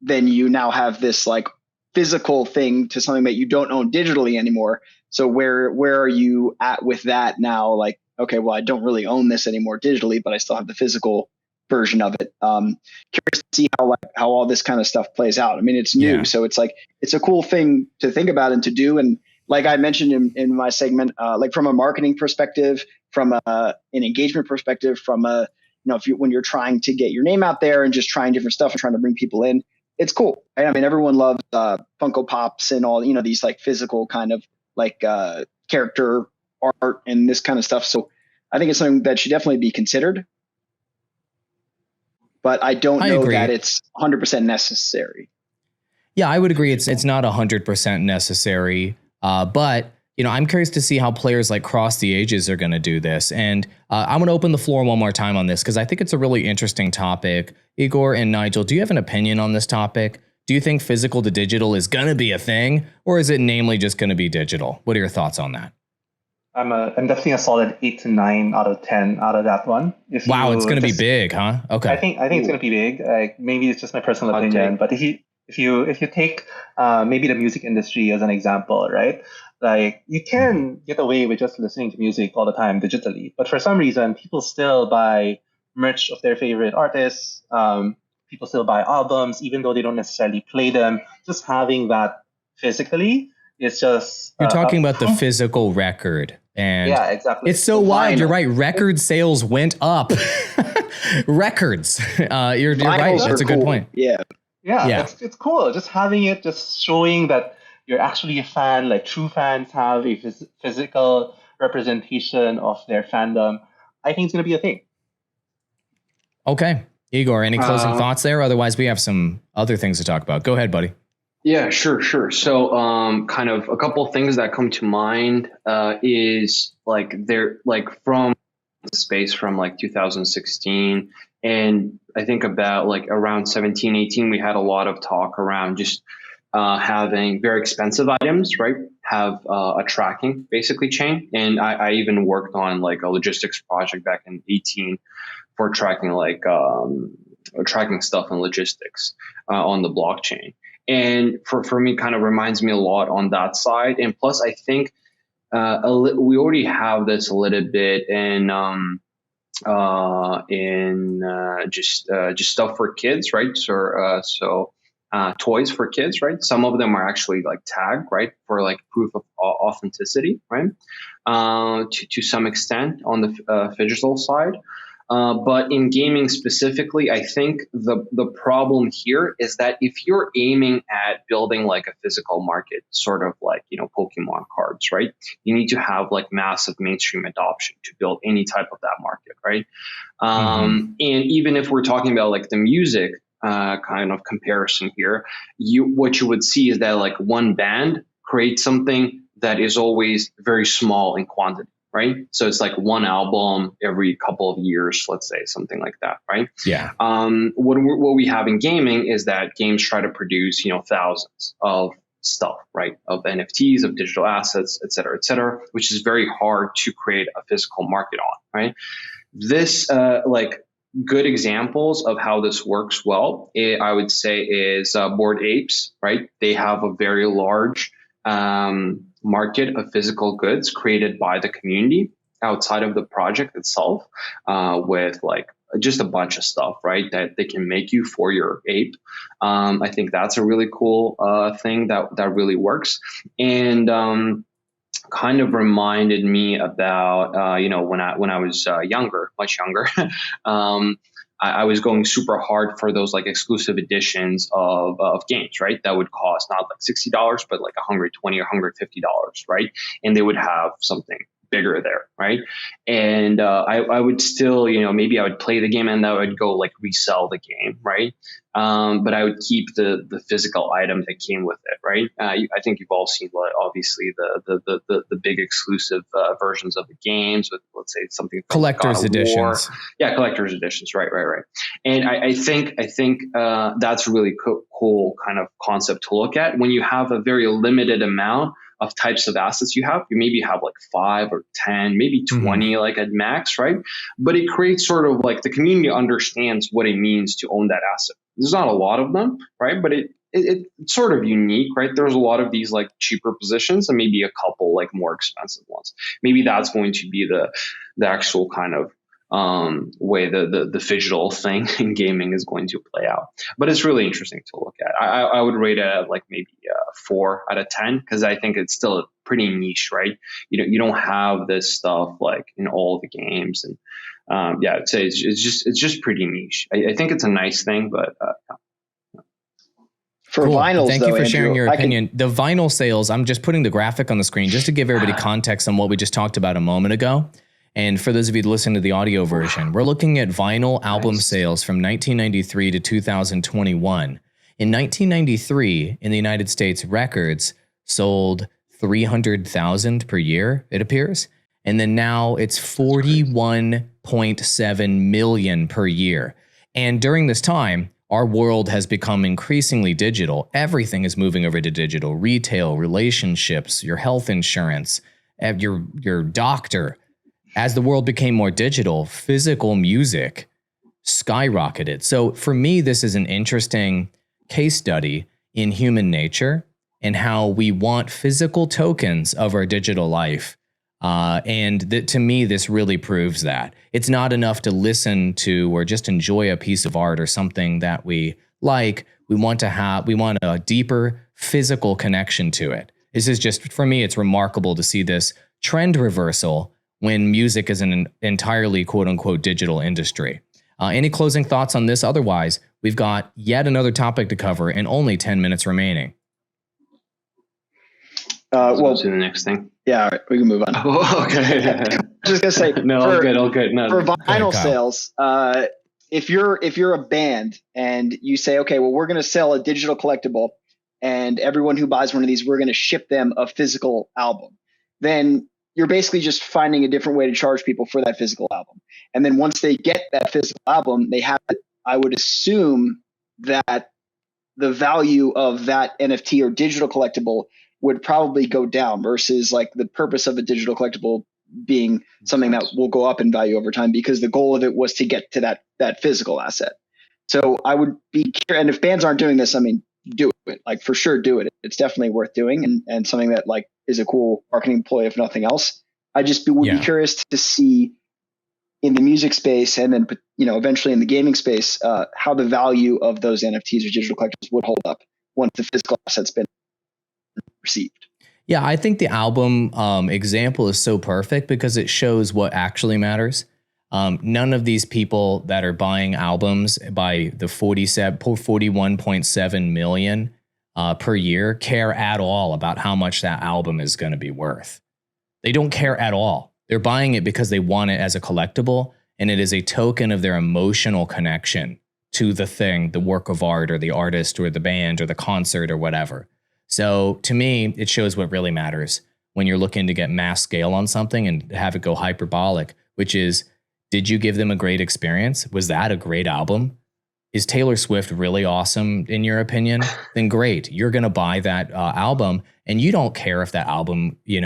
then you now have this like physical thing to something that you don't own digitally anymore. So where are you at with that now? Like, okay, well, I don't really own this anymore digitally, but I still have the physical version of it. Curious to see how all this kind of stuff plays out. I mean, it's new, so it's like it's a cool thing to think about and to do. And like I mentioned in my segment, like from a marketing perspective, from an engagement perspective, from a when you're trying to get your name out there and just trying different stuff and trying to bring people in, it's cool. Right? I mean, everyone loves Funko Pops and all, these like physical kind of like character art and this kind of stuff. So I think it's something that should definitely be considered. But I don't know that it's 100% necessary. Yeah, I would agree. It's not 100% necessary. But I'm curious to see how players like Cross the Ages are going to do this. And I'm going to open the floor one more time on this because I think it's a really interesting topic. Igor and Nigel, do you have an opinion on this topic? Do you think physical to digital is going to be a thing, or is it namely just going to be digital? What are your thoughts on that? I'm definitely a solid 8 to 9 out of 10 out of that one. Wow, it's going to be big, huh? Okay. I think it's going to be big. Like, maybe it's just my personal opinion, but if you take maybe the music industry as an example, right? Like, you can get away with just listening to music all the time digitally, but for some reason, people still buy merch of their favorite artists. People still buy albums, even though they don't necessarily play them. Just having that physically is just... You're talking about the physical record. And yeah, exactly. It's so wild. You're right. Record sales went up. Records. You're right. That's a good point. Yeah. It's cool. Just having it, just showing that you're actually a fan. Like, true fans have a physical representation of their fandom. I think it's going to be a thing. Okay. Igor, any closing thoughts there? Otherwise, we have some other things to talk about. Go ahead, buddy. Yeah, sure. So, kind of a couple of things that come to mind is like from the space from like 2016, and I think about like around 17, 18, we had a lot of talk around just having very expensive items, right? Have a tracking basically chain, and I even worked on like a logistics project back in 18 for tracking like tracking stuff in logistics on the blockchain. And for me, kind of reminds me a lot on that side. And plus, I think we already have this a little bit in just stuff for kids, right? So toys for kids, right? Some of them are actually like tagged, right, for like proof of authenticity, right? To some extent on the digital side. But in gaming specifically, I think the problem here is that if you're aiming at building like a physical market, sort of like, Pokemon cards, right? You need to have like massive mainstream adoption to build any type of that market, right? And even if we're talking about like the music kind of comparison here, what you would see is that like one band creates something that is always very small in quantity. Right. So it's like one album every couple of years, let's say, something like that. Right. Yeah. What we have in gaming is that games try to produce, thousands of stuff, right, of NFTs, of digital assets, et cetera, which is very hard to create a physical market on. Right. This good examples of how this works well, I would say, is Bored Apes. Right. They have a very large market of physical goods created by the community outside of the project itself, with like just a bunch of stuff, right, that they can make you for your ape. I think that's a really cool thing that really works, and kind of reminded me about when I was much younger. I was going super hard for those like exclusive editions of games, right? That would cost not like $60, but like $120 or $150, right? And they would have something bigger there, right? And I would still, maybe I would play the game and I would go like resell the game, right? But I would keep the physical item that came with it, right? I think you've all seen, obviously, the big exclusive versions of the games with, let's say, something from collector's editions. Yeah, collector's editions, right. And I think that's a really cool kind of concept to look at when you have a very limited amount of types of assets you maybe have like 5 or 10, maybe 20, like at max, right? But it creates sort of like the community understands what it means to own that asset. There's not a lot of them, right? But it's sort of unique, right? There's a lot of these like cheaper positions and maybe a couple like more expensive ones. Maybe that's going to be the actual kind of way the visual thing in gaming is going to play out. But it's really interesting to look at. I would rate it like maybe 4 out of 10 because I think it's still pretty niche, right? You don't have this stuff like in all the games, and I'd say it's just pretty niche. I think it's a nice thing, but for cool. vinyls, thank though, you for Andrew, sharing your opinion. The vinyl sales, I'm just putting the graphic on the screen just to give everybody context on what we just talked about a moment ago. And for those of you listening to the audio version, we're looking at vinyl album sales from 1993 to 2021. In 1993, in the United States, records sold 300,000 per year, it appears. And then now it's 41.7 million per year. And during this time, our world has become increasingly digital. Everything is moving over to digital. Retail, relationships, your health insurance, your doctor. As the world became more digital, physical music skyrocketed. So for me, this is an interesting case study in human nature and how we want physical tokens of our digital life. To me, this really proves that it's not enough to listen to or just enjoy a piece of art or something that we like. We want a deeper physical connection to it. This is just, for me, it's remarkable to see this trend reversal when music is an entirely quote unquote digital industry. Any closing thoughts on this? Otherwise, we've got yet another topic to cover and only 10 minutes remaining. Well, to the next thing. Yeah, all right, we can move on. Oh, okay. I was just gonna say, no, all good. No, for vinyl sales, if you're a band and you say, okay, well, we're gonna sell a digital collectible, and everyone who buys one of these, we're gonna ship them a physical album, then you're basically just finding a different way to charge people for that physical album. And then once they get that physical album, they have, I would assume that the value of that NFT or digital collectible would probably go down versus like the purpose of a digital collectible being something that will go up in value over time because the goal of it was to get to that physical asset. So I would be curious, and if bands aren't doing this, I mean, do it, like for sure do it. It's definitely worth doing and something that like is a cool marketing ploy if nothing else. I just would be curious to see in the music space and then, eventually in the gaming space, how the value of those NFTs or digital collectibles would hold up once the physical asset's been received. Yeah, I think the album example is so perfect because it shows what actually matters. None of these people that are buying albums by the 41.7 million per year care at all about how much that album is going to be worth. They don't care at all. They're buying it because they want it as a collectible, and it is a token of their emotional connection to the thing, the work of art or the artist or the band or the concert or whatever. So to me, it shows what really matters when you're looking to get mass scale on something and have it go hyperbolic, which is, did you give them a great experience? Was that a great album? Is Taylor Swift really awesome in your opinion? Then great. You're going to buy that album, and you don't care if that album, you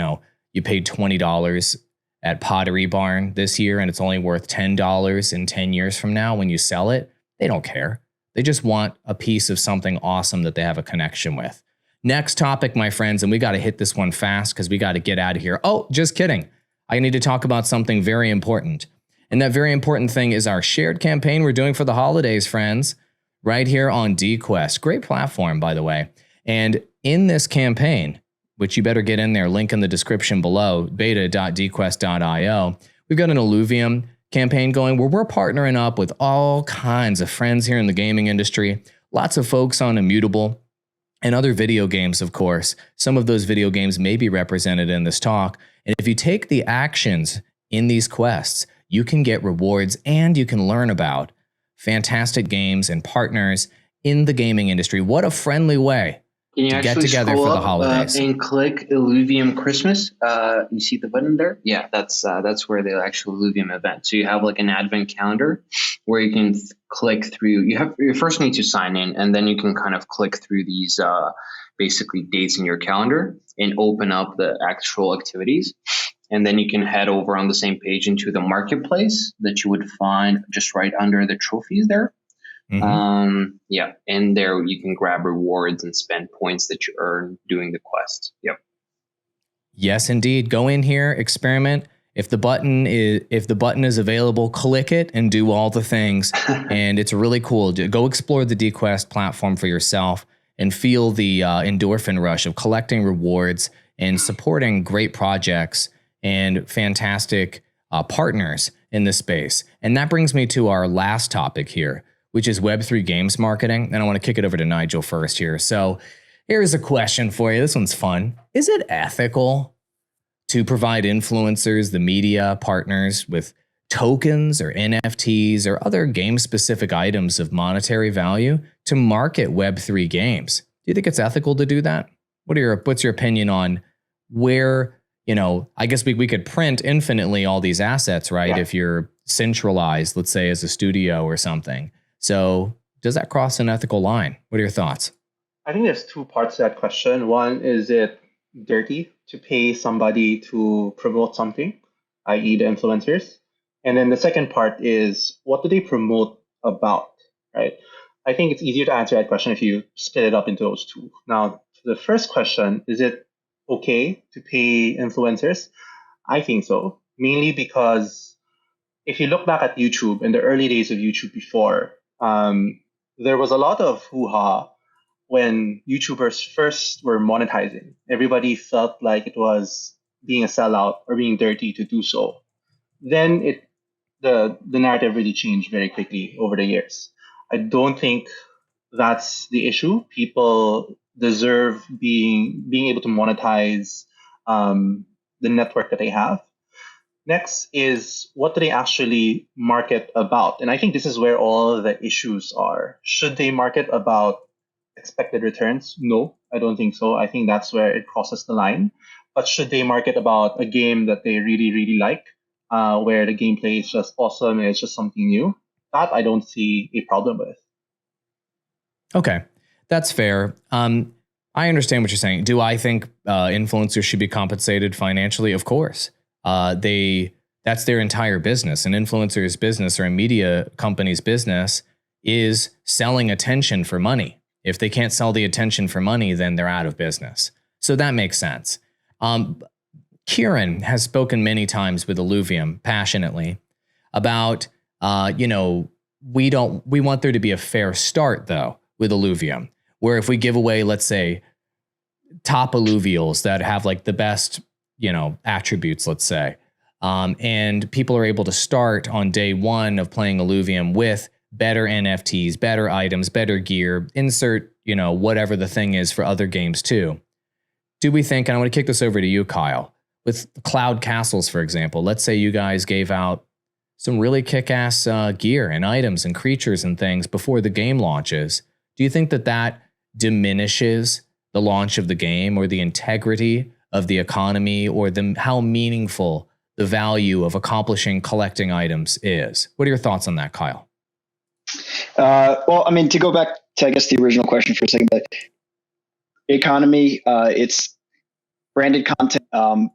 paid $20 at Pottery Barn this year and it's only worth $10 in 10 years from now when you sell it. They don't care. They just want a piece of something awesome that they have a connection with. Next topic, my friends, and we got to hit this one fast because we got to get out of here. Oh, just kidding. I need to talk about something very important. And that very important thing is our shared campaign we're doing for the holidays, friends, right here on DQuest. Great platform, by the way. And in this campaign, which you better get in there, link in the description below, beta.dquest.io, we've got an Illuvium campaign going where we're partnering up with all kinds of friends here in the gaming industry, lots of folks on Immutable and other video games, of course. Some of those video games may be represented in this talk. And if you take the actions in these quests, you can get rewards and you can learn about fantastic games and partners in the gaming industry. What a friendly way Can you to actually get together for the holidays. And click Illuvium Christmas? You see the button there? Yeah, that's where the actual Illuvium event. So you have like an advent calendar where you can click through. You first need to sign in, and then you can kind of click through these basically dates in your calendar and open up the actual activities. And then you can head over on the same page into the marketplace that you would find just right under the trophies there. Mm-hmm. And there you can grab rewards and spend points that you earn doing the quest. Yep. Yes, indeed. Go in here, experiment. If the button is available, click it and do all the things. And it's really cool. Go explore the DQuest platform for yourself and feel the endorphin rush of collecting rewards and supporting great projects and fantastic partners in this space. And that brings me to our last topic here, which is Web3 games marketing. And I want to kick it over to Nigel first here. So here's a question for you. This one's fun. Is it ethical to provide influencers, the media partners, with tokens or NFTs or other game-specific items of monetary value to market Web3 games? Do you think it's ethical to do that? What's your opinion on where, I guess we could print infinitely all these assets, right? Yeah. If you're centralized, let's say as a studio or something. So does that cross an ethical line? What are your thoughts? I think there's two parts to that question. One, is it dirty to pay somebody to promote something, i.e. the influencers? And then the second part is, what do they promote about, right? I think it's easier to answer that question if you split it up into those two. Now, the first question, is it okay to pay influencers? I think so, mainly because if you look back at YouTube, in the early days of YouTube before, there was a lot of hoo-ha when YouTubers first were monetizing. Everybody felt like it was being a sellout or being dirty to do so. Then the narrative really changed very quickly over the years. I don't think that's the issue. People deserve being able to monetize the network that they have. Next is, what do they actually market about? And I think this is where all the issues are. Should they market about expected returns? No, I don't think so. I think that's where it crosses the line. But should they market about a game that they really, really like, where the gameplay is just awesome and it's just something new? That I don't see a problem with. Okay, that's fair. I understand what you're saying. Do I think influencers should be compensated financially? Of course. That's their entire business. An influencer's business or a media company's business is selling attention for money. If they can't sell the attention for money, then they're out of business. So that makes sense. Kieran has spoken many times with Illuvium passionately about, we want there to be a fair start though with Illuvium, where if we give away, let's say, top Illuvials that have like the best, attributes, let's say, and people are able to start on day one of playing Illuvium with better NFTs, better items, better gear, insert, whatever the thing is for other games too. Do we think, and I want to kick this over to you, Kyle, with Cloud Castles, for example, let's say you guys gave out some really kick-ass gear and items and creatures and things before the game launches. Do you think that diminishes the launch of the game or the integrity of the economy or how meaningful the value of accomplishing collecting items is? What are your thoughts on that, Kyle? Well, I mean, to go back to, I guess, the original question for a second, but economy, it's branded content,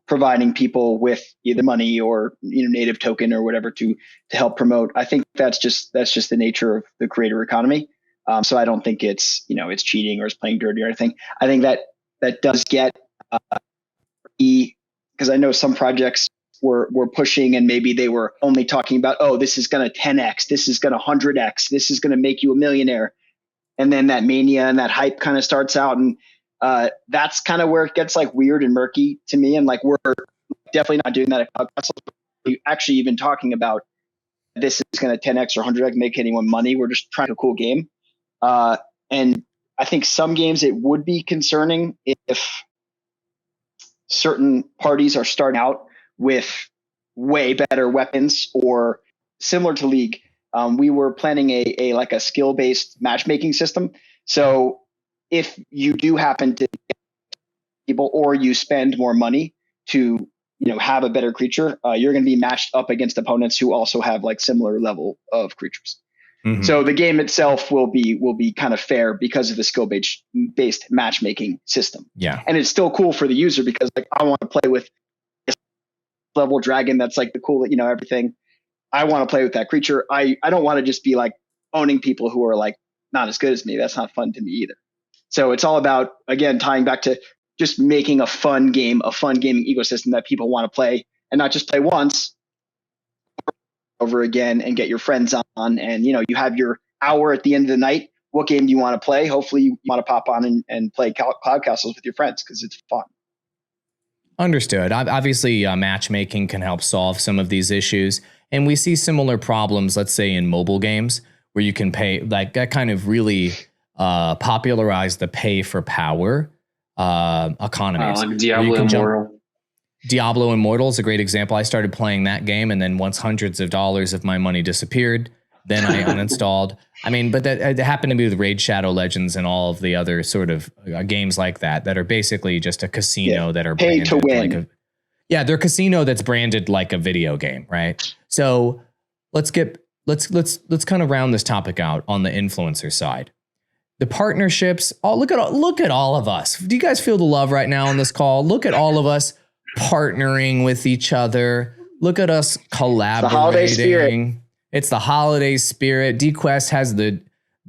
providing people with either money or native token or whatever to help promote. I think that's just the nature of the creator economy. So I don't think it's it's cheating or it's playing dirty or anything. I think that does get because I know some projects were pushing and maybe they were only talking about, oh, this is going to 10x, this is going to 100x, this is going to make you a millionaire. And then that mania and that hype kind of starts out. And that's kind of where it gets like weird and murky to me. And like, we're definitely not doing that at Cloud Castles. We're actually even talking about this is going to 10x or 100x make anyone money. We're just trying to a cool game. And I think some games it would be concerning if certain parties are starting out with way better weapons, or similar to League. We were planning a skill-based matchmaking system. So if you do happen to get people, or you spend more money to have a better creature, you're going to be matched up against opponents who also have like similar level of creatures. Mm-hmm. So the game itself will be kind of fair because of the skill-based matchmaking system. Yeah, and it's still cool for the user because like I want to play with this level dragon that's like the cool everything. I want to play with that creature. I don't want to just be like owning people who are like not as good as me. That's not fun to me either. So it's all about, again, tying back to just making a fun game, a fun gaming ecosystem that people want to play and not just play once over again and get your friends on. And, you have your hour at the end of the night. What game do you want to play? Hopefully you want to pop on and play Cloud Castles with your friends because it's fun. Understood. Obviously, matchmaking can help solve some of these issues. And we see similar problems, let's say, in mobile games where you can pay, like that kind of really popularized the pay for power economies. Like Diablo Immortal. Diablo Immortal is a great example. I started playing that game, and then once hundreds of dollars of my money disappeared, then I uninstalled. I mean, but that it happened to be with Raid Shadow Legends and all of the other sort of games like that are basically just a casino that are pay to win. They're casino that's branded like a video game, right? So let's kind of round this topic out on the influencer side. The partnerships. Oh, look at all of us. Do you guys feel the love right now on this call? Look at all of us partnering with each other. Look at us collaborating. The holiday spirit. It's the holiday spirit. DQuest has the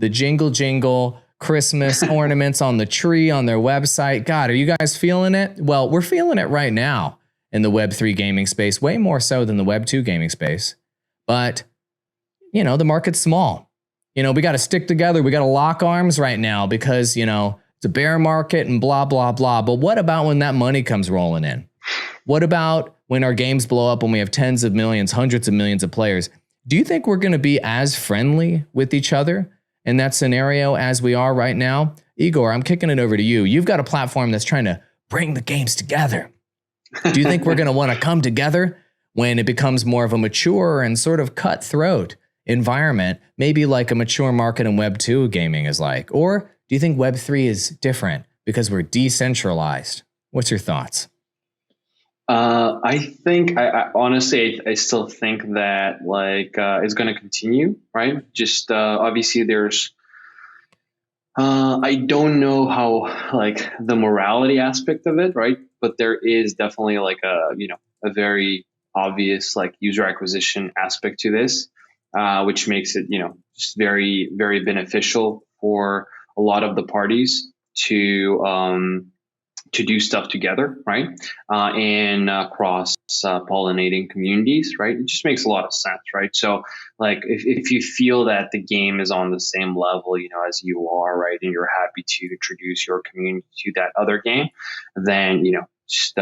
jingle Christmas ornaments on the tree on their website. God, are you guys feeling it? Well, we're feeling it right now in the Web3 gaming space, way more so than the Web2 gaming space. But, the market's small. We got to stick together. We got to lock arms right now because, it's a bear market and blah, blah, blah. But what about when that money comes rolling in? What about when our games blow up, when we have tens of millions, hundreds of millions of players? Do you think we're going to be as friendly with each other in that scenario as we are right now? Igor, I'm kicking it over to you. You've got a platform that's trying to bring the games together. Do you think we're going to want to come together when it becomes more of a mature and sort of cutthroat environment, maybe like a mature market in Web 2 gaming is like? Or do you think Web 3 is different because we're decentralized? What's your thoughts? I think, I honestly, I still think that it's going to continue, right? Just obviously there's, I don't know how the morality aspect of it, right? But there is definitely a very obvious user acquisition aspect to this, which makes it, just very, very beneficial for a lot of the parties to do stuff together, right? And cross pollinating communities, right? It just makes a lot of sense, right? So if you feel that the game is on the same level, as you are, right? And you're happy to introduce your community to that other game, then, just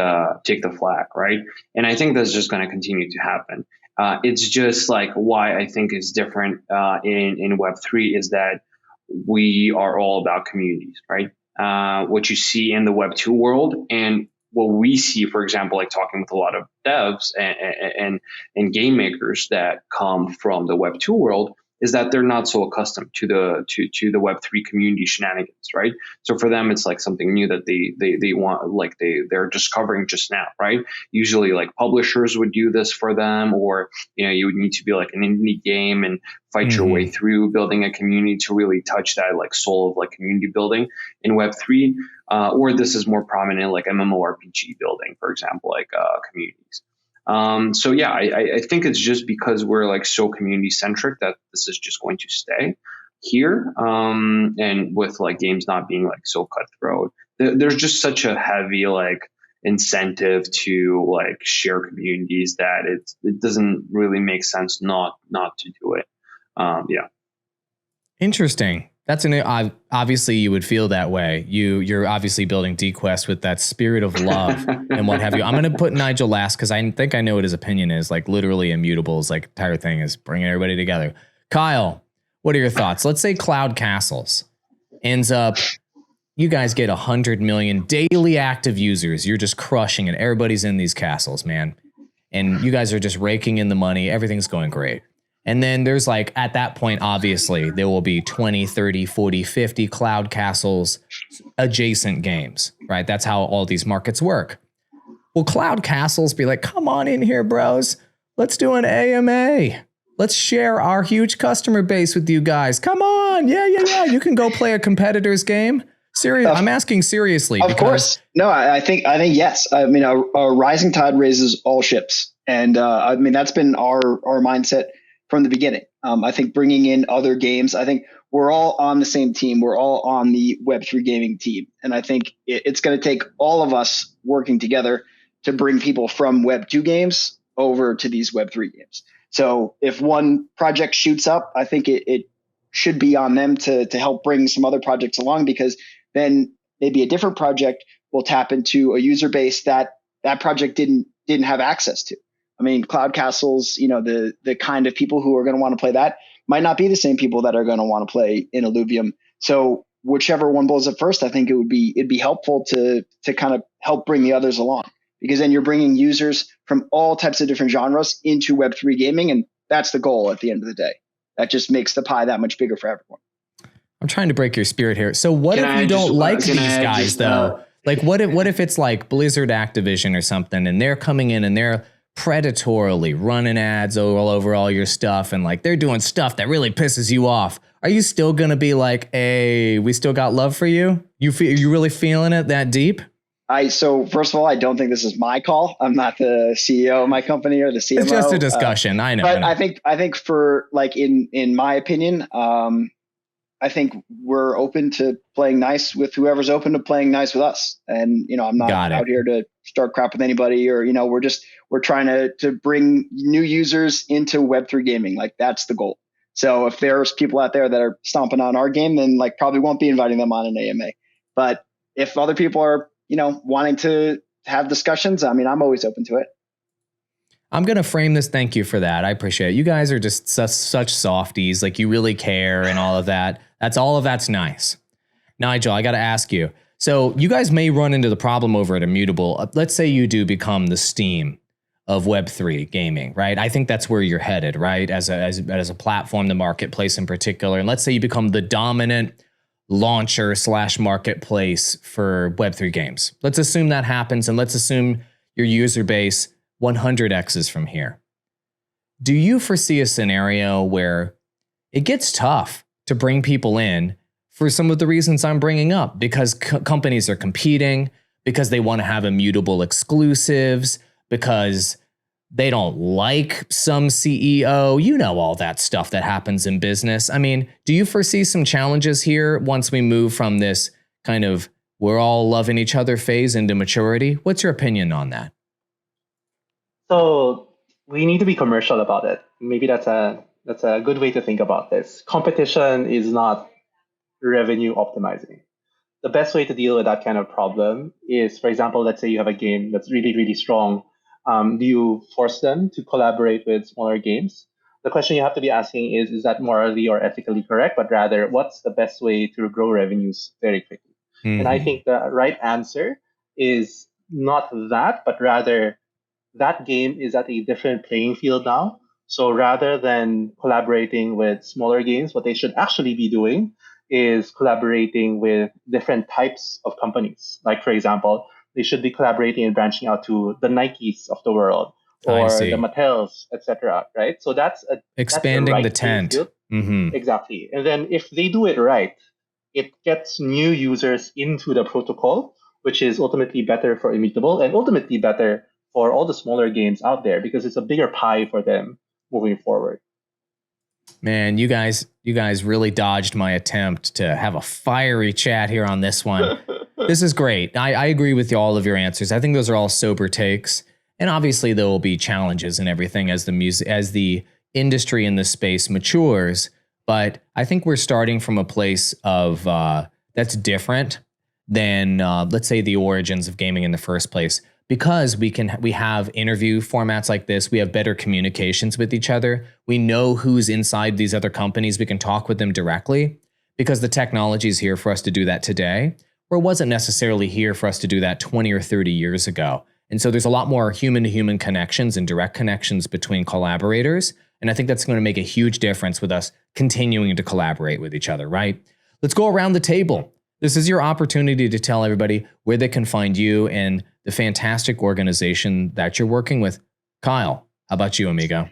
take the flag, right? And I think that's just going to continue to happen. It's just why I think is different in Web3 is that we are all about communities, right? What you see in the Web 2 world and what we see, for example, talking with a lot of devs and game makers that come from the Web 2 world is that they're not so accustomed to the Web 3 community shenanigans, right? So for them, it's something new that they want, they're discovering just now, right? Usually publishers would do this for them, or, you would need to be an indie game and fight your way through building a community to really touch that soul of community building in Web 3, or this is more prominent MMORPG building, for example, communities. So yeah, I think it's just because we're so community centric that this is just going to stay here. And with games not being so cutthroat, there's just such a heavy incentive to share communities that it doesn't really make sense not to do it. Yeah. Interesting. That's obviously you would feel that way. You're obviously building DQuest with that spirit of love and what have you. I'm going to put Nigel last because I think I know what his opinion is. Literally Immutables, entire thing is bringing everybody together. Kyle, what are your thoughts? Let's say Cloud Castles ends up, you guys get 100 million daily active users. You're just crushing it. Everybody's in these castles, man. And you guys are just raking in the money. Everything's going great. And then there's at that point, obviously, there will be 20, 30, 40, 50 Cloud Castles adjacent games, right? That's how all these markets work. Will Cloud Castles be come on in here, bros. Let's do an AMA. Let's share our huge customer base with you guys. Come on. Yeah. You can go play a competitor's game. I'm asking seriously. Of course. No, I think yes. I mean, a rising tide raises all ships. And that's been our mindset from the beginning. I think bringing in other games, I think we're all on the same team. We're all on the Web3 gaming team. And I think it's going to take all of us working together to bring people from Web 2 games over to these Web 3 games. So if one project shoots up, I think it should be on them to help bring some other projects along, because then maybe a different project will tap into a user base that project didn't have access to. I mean, Cloud Castles, the kind of people who are going to want to play that might not be the same people that are going to want to play in Illuvium. So whichever one blows up first, I think it'd be helpful to kind of help bring the others along, because then you're bringing users from all types of different genres into Web3 gaming. And that's the goal at the end of the day. That just makes the pie that much bigger for everyone. I'm trying to break your spirit here. So what if you don't like these guys though? Like what if it's like Blizzard Activision or something, and they're coming in and they're predatorily running ads all over all your stuff, and like they're doing stuff that really pisses you off? Are you still going to be like, hey, we still got love for you? You really feeling it that deep? So first of all, I don't think this is my call. I'm not the CEO of my company or the CMO. It's just a discussion. I know. But I think for like, in my opinion, I think we're open to playing nice with whoever's open to playing nice with us. And, I'm not out here to start crap with anybody, or, we're trying to bring new users into Web3 gaming. Like, that's the goal. So if there's people out there that are stomping on our game, then like probably won't be inviting them on an AMA. But if other people are, wanting to have discussions, I mean, I'm always open to it. I'm going to frame this. Thank you for that. I appreciate it. You guys are just such softies. Like, you really care and all of that. That's nice. Nigel, I got to ask you. So you guys may run into the problem over at Immutable. Let's say you do become the Steam of Web3 gaming, right? I think that's where you're headed, right? As a platform, the marketplace in particular. And let's say you become the dominant launcher / marketplace for Web3 games. Let's assume that happens, and let's assume your user base 100x's from here. Do you foresee a scenario where it gets tough to bring people in for some of the reasons I'm bringing up? Because companies are competing, because they want to have Immutable exclusives, because they don't like some CEO, all that stuff that happens in business. I mean, do you foresee some challenges here once we move from this kind of we're all loving each other phase into maturity? What's your opinion on that? So we need to be commercial about it. Maybe that's a good way to think about this. Competition is not revenue optimizing. The best way to deal with that kind of problem is, for example, let's say you have a game that's really, really strong. Do you force them to collaborate with smaller games? The question you have to be asking is that morally or ethically correct? But rather, what's the best way to grow revenues very quickly? Mm-hmm. And I think the right answer is not that, but rather that game is at a different playing field now. So rather than collaborating with smaller games, what they should actually be doing is collaborating with different types of companies. Like, for example, they should be collaborating and branching out to the Nikes of the world or the Mattels, etc. Right? So that's expanding the tent. Mm-hmm. Exactly. And then if they do it right, it gets new users into the protocol, which is ultimately better for Immutable and ultimately better for all the smaller games out there, because it's a bigger pie for them moving forward. Man, you guys really dodged my attempt to have a fiery chat here on this one. This is great. I agree with all of your answers. I think those are all sober takes. And obviously there will be challenges and everything as the industry in this space matures. But I think we're starting from a place of that's different than let's say the origins of gaming in the first place. Because we have interview formats like this, we have better communications with each other. We know who's inside these other companies. We can talk with them directly because the technology is here for us to do that today, or it wasn't necessarily here for us to do that 20 or 30 years ago. And so there's a lot more human-to-human connections and direct connections between collaborators. And I think that's going to make a huge difference with us continuing to collaborate with each other, right? Let's go around the table. This is your opportunity to tell everybody where they can find you and the fantastic organization that you're working with. Kyle, how about you, amigo?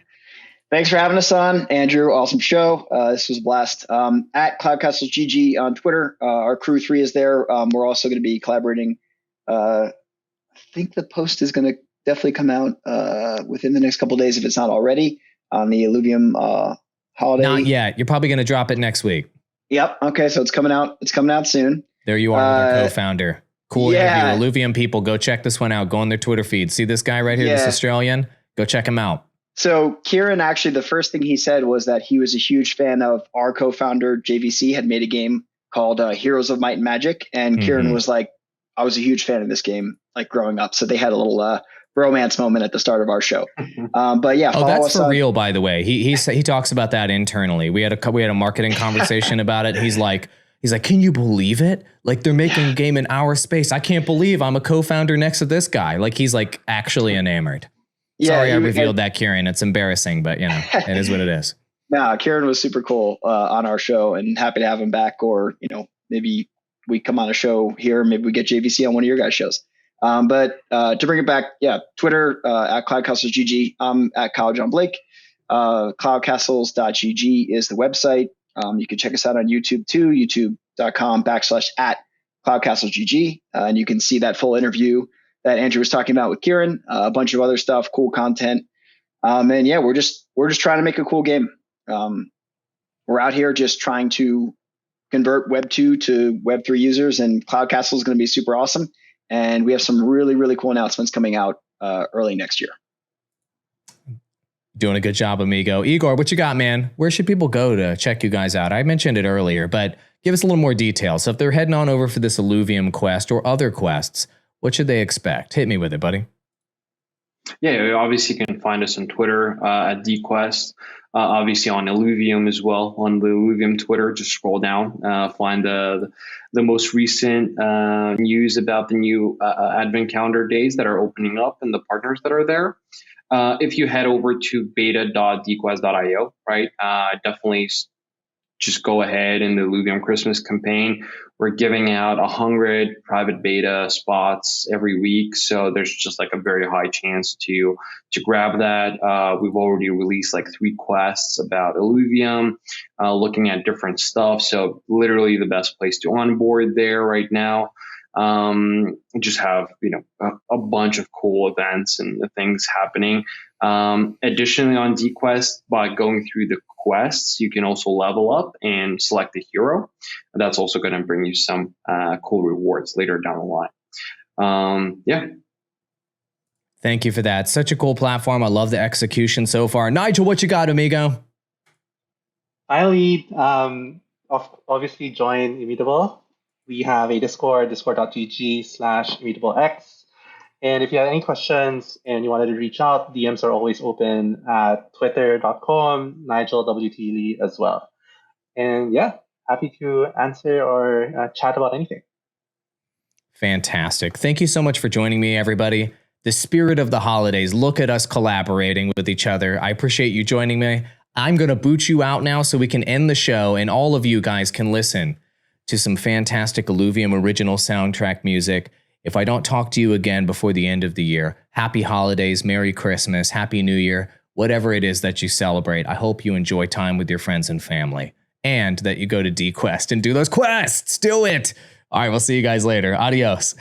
Thanks for having us on, Andrew. Awesome show. This was a blast. At CloudCastleGG on Twitter. Our crew 3 is there. We're also going to be collaborating. I think the post is going to definitely come out within the next couple of days, if it's not already, on the Illuvium holiday. Not yet. You're probably going to drop it next week. Yep. Okay. So it's coming out. It's coming out soon. There you are with our co-founder. Cool Yeah. interview. Illuvium people, go check this one out. Go on their Twitter feed. See this guy right here, this Yeah. Australian? Go check him out. So Kieran, actually, the first thing he said was that he was a huge fan of our co-founder, JVC, had made a game called Heroes of Might and Magic. And Kieran was like, I was a huge fan of this game, like growing up. So they had a little romance moment at the start of our show. But yeah, Oh, that's for real, by the way. He talks about that internally. We had a marketing conversation about it. He's like, can you believe it? Like they're making a game in our space. I can't believe I'm a co-founder next to this guy. Like he's like actually enamored. Sorry, I revealed that, Kieran. It's embarrassing, but you know, it is what it is. No, Kieran was super cool on our show, and happy to have him back. Or maybe we come on a show here. Maybe we get JVC on one of your guys' shows. But to bring it back, yeah, Twitter at CloudCastlesGG. I'm at Kyle John Blake. Cloudcastles.gg is the website. You can check us out on YouTube too, youtube.com/@CloudCastlesGG. And you can see that full interview that Andrew was talking about with Kieran, a bunch of other stuff, cool content. And yeah, we're just trying to make a cool game. We're out here just trying to convert Web 2 to Web 3 users, and Cloud Castle is going to be super awesome. And we have some really, really cool announcements coming out early next year. Doing a good job, amigo. Igor, what you got, man? Where should people go to check you guys out? I mentioned it earlier, but give us a little more detail. So if they're heading on over for this Illuvium quest or other quests, what should they expect? Hit me with it, buddy. Yeah, obviously you can find us on Twitter at DQuest. Obviously on Illuvium as well, on the Illuvium Twitter. Just scroll down, find the most recent news about the new Advent calendar days that are opening up and the partners that are there. If you head over to beta.dquest.io, right, definitely just go ahead in the Illuvium Christmas campaign. We're giving out 100 private beta spots every week. So there's just like a very high chance to grab that. We've already released like 3 quests about Illuvium, looking at different stuff. So literally the best place to onboard there right now. Just have, a bunch of cool events and things happening. Additionally on DQuest, by going through the quests, you can also level up and select a hero. That's also going to bring you some cool rewards later down the line. Yeah. Thank you for that. Such a cool platform. I love the execution so far. Nigel, what you got, amigo? I lead, obviously join Immutable. We have a Discord, discord.gg/ImmutableX. And if you have any questions and you wanted to reach out, DMs are always open at twitter.com, NigelWTLee as well. And yeah, happy to answer or chat about anything. Fantastic. Thank you so much for joining me, everybody. The spirit of the holidays. Look at us collaborating with each other. I appreciate you joining me. I'm going to boot you out now so we can end the show and all of you guys can listen to some fantastic Illuvium original soundtrack music. If I don't talk to you again before the end of the year, happy holidays, Merry Christmas, Happy New Year, whatever it is that you celebrate. I hope you enjoy time with your friends and family and that you go to DQuest and do those quests. Do it. All right, we'll see you guys later. Adios.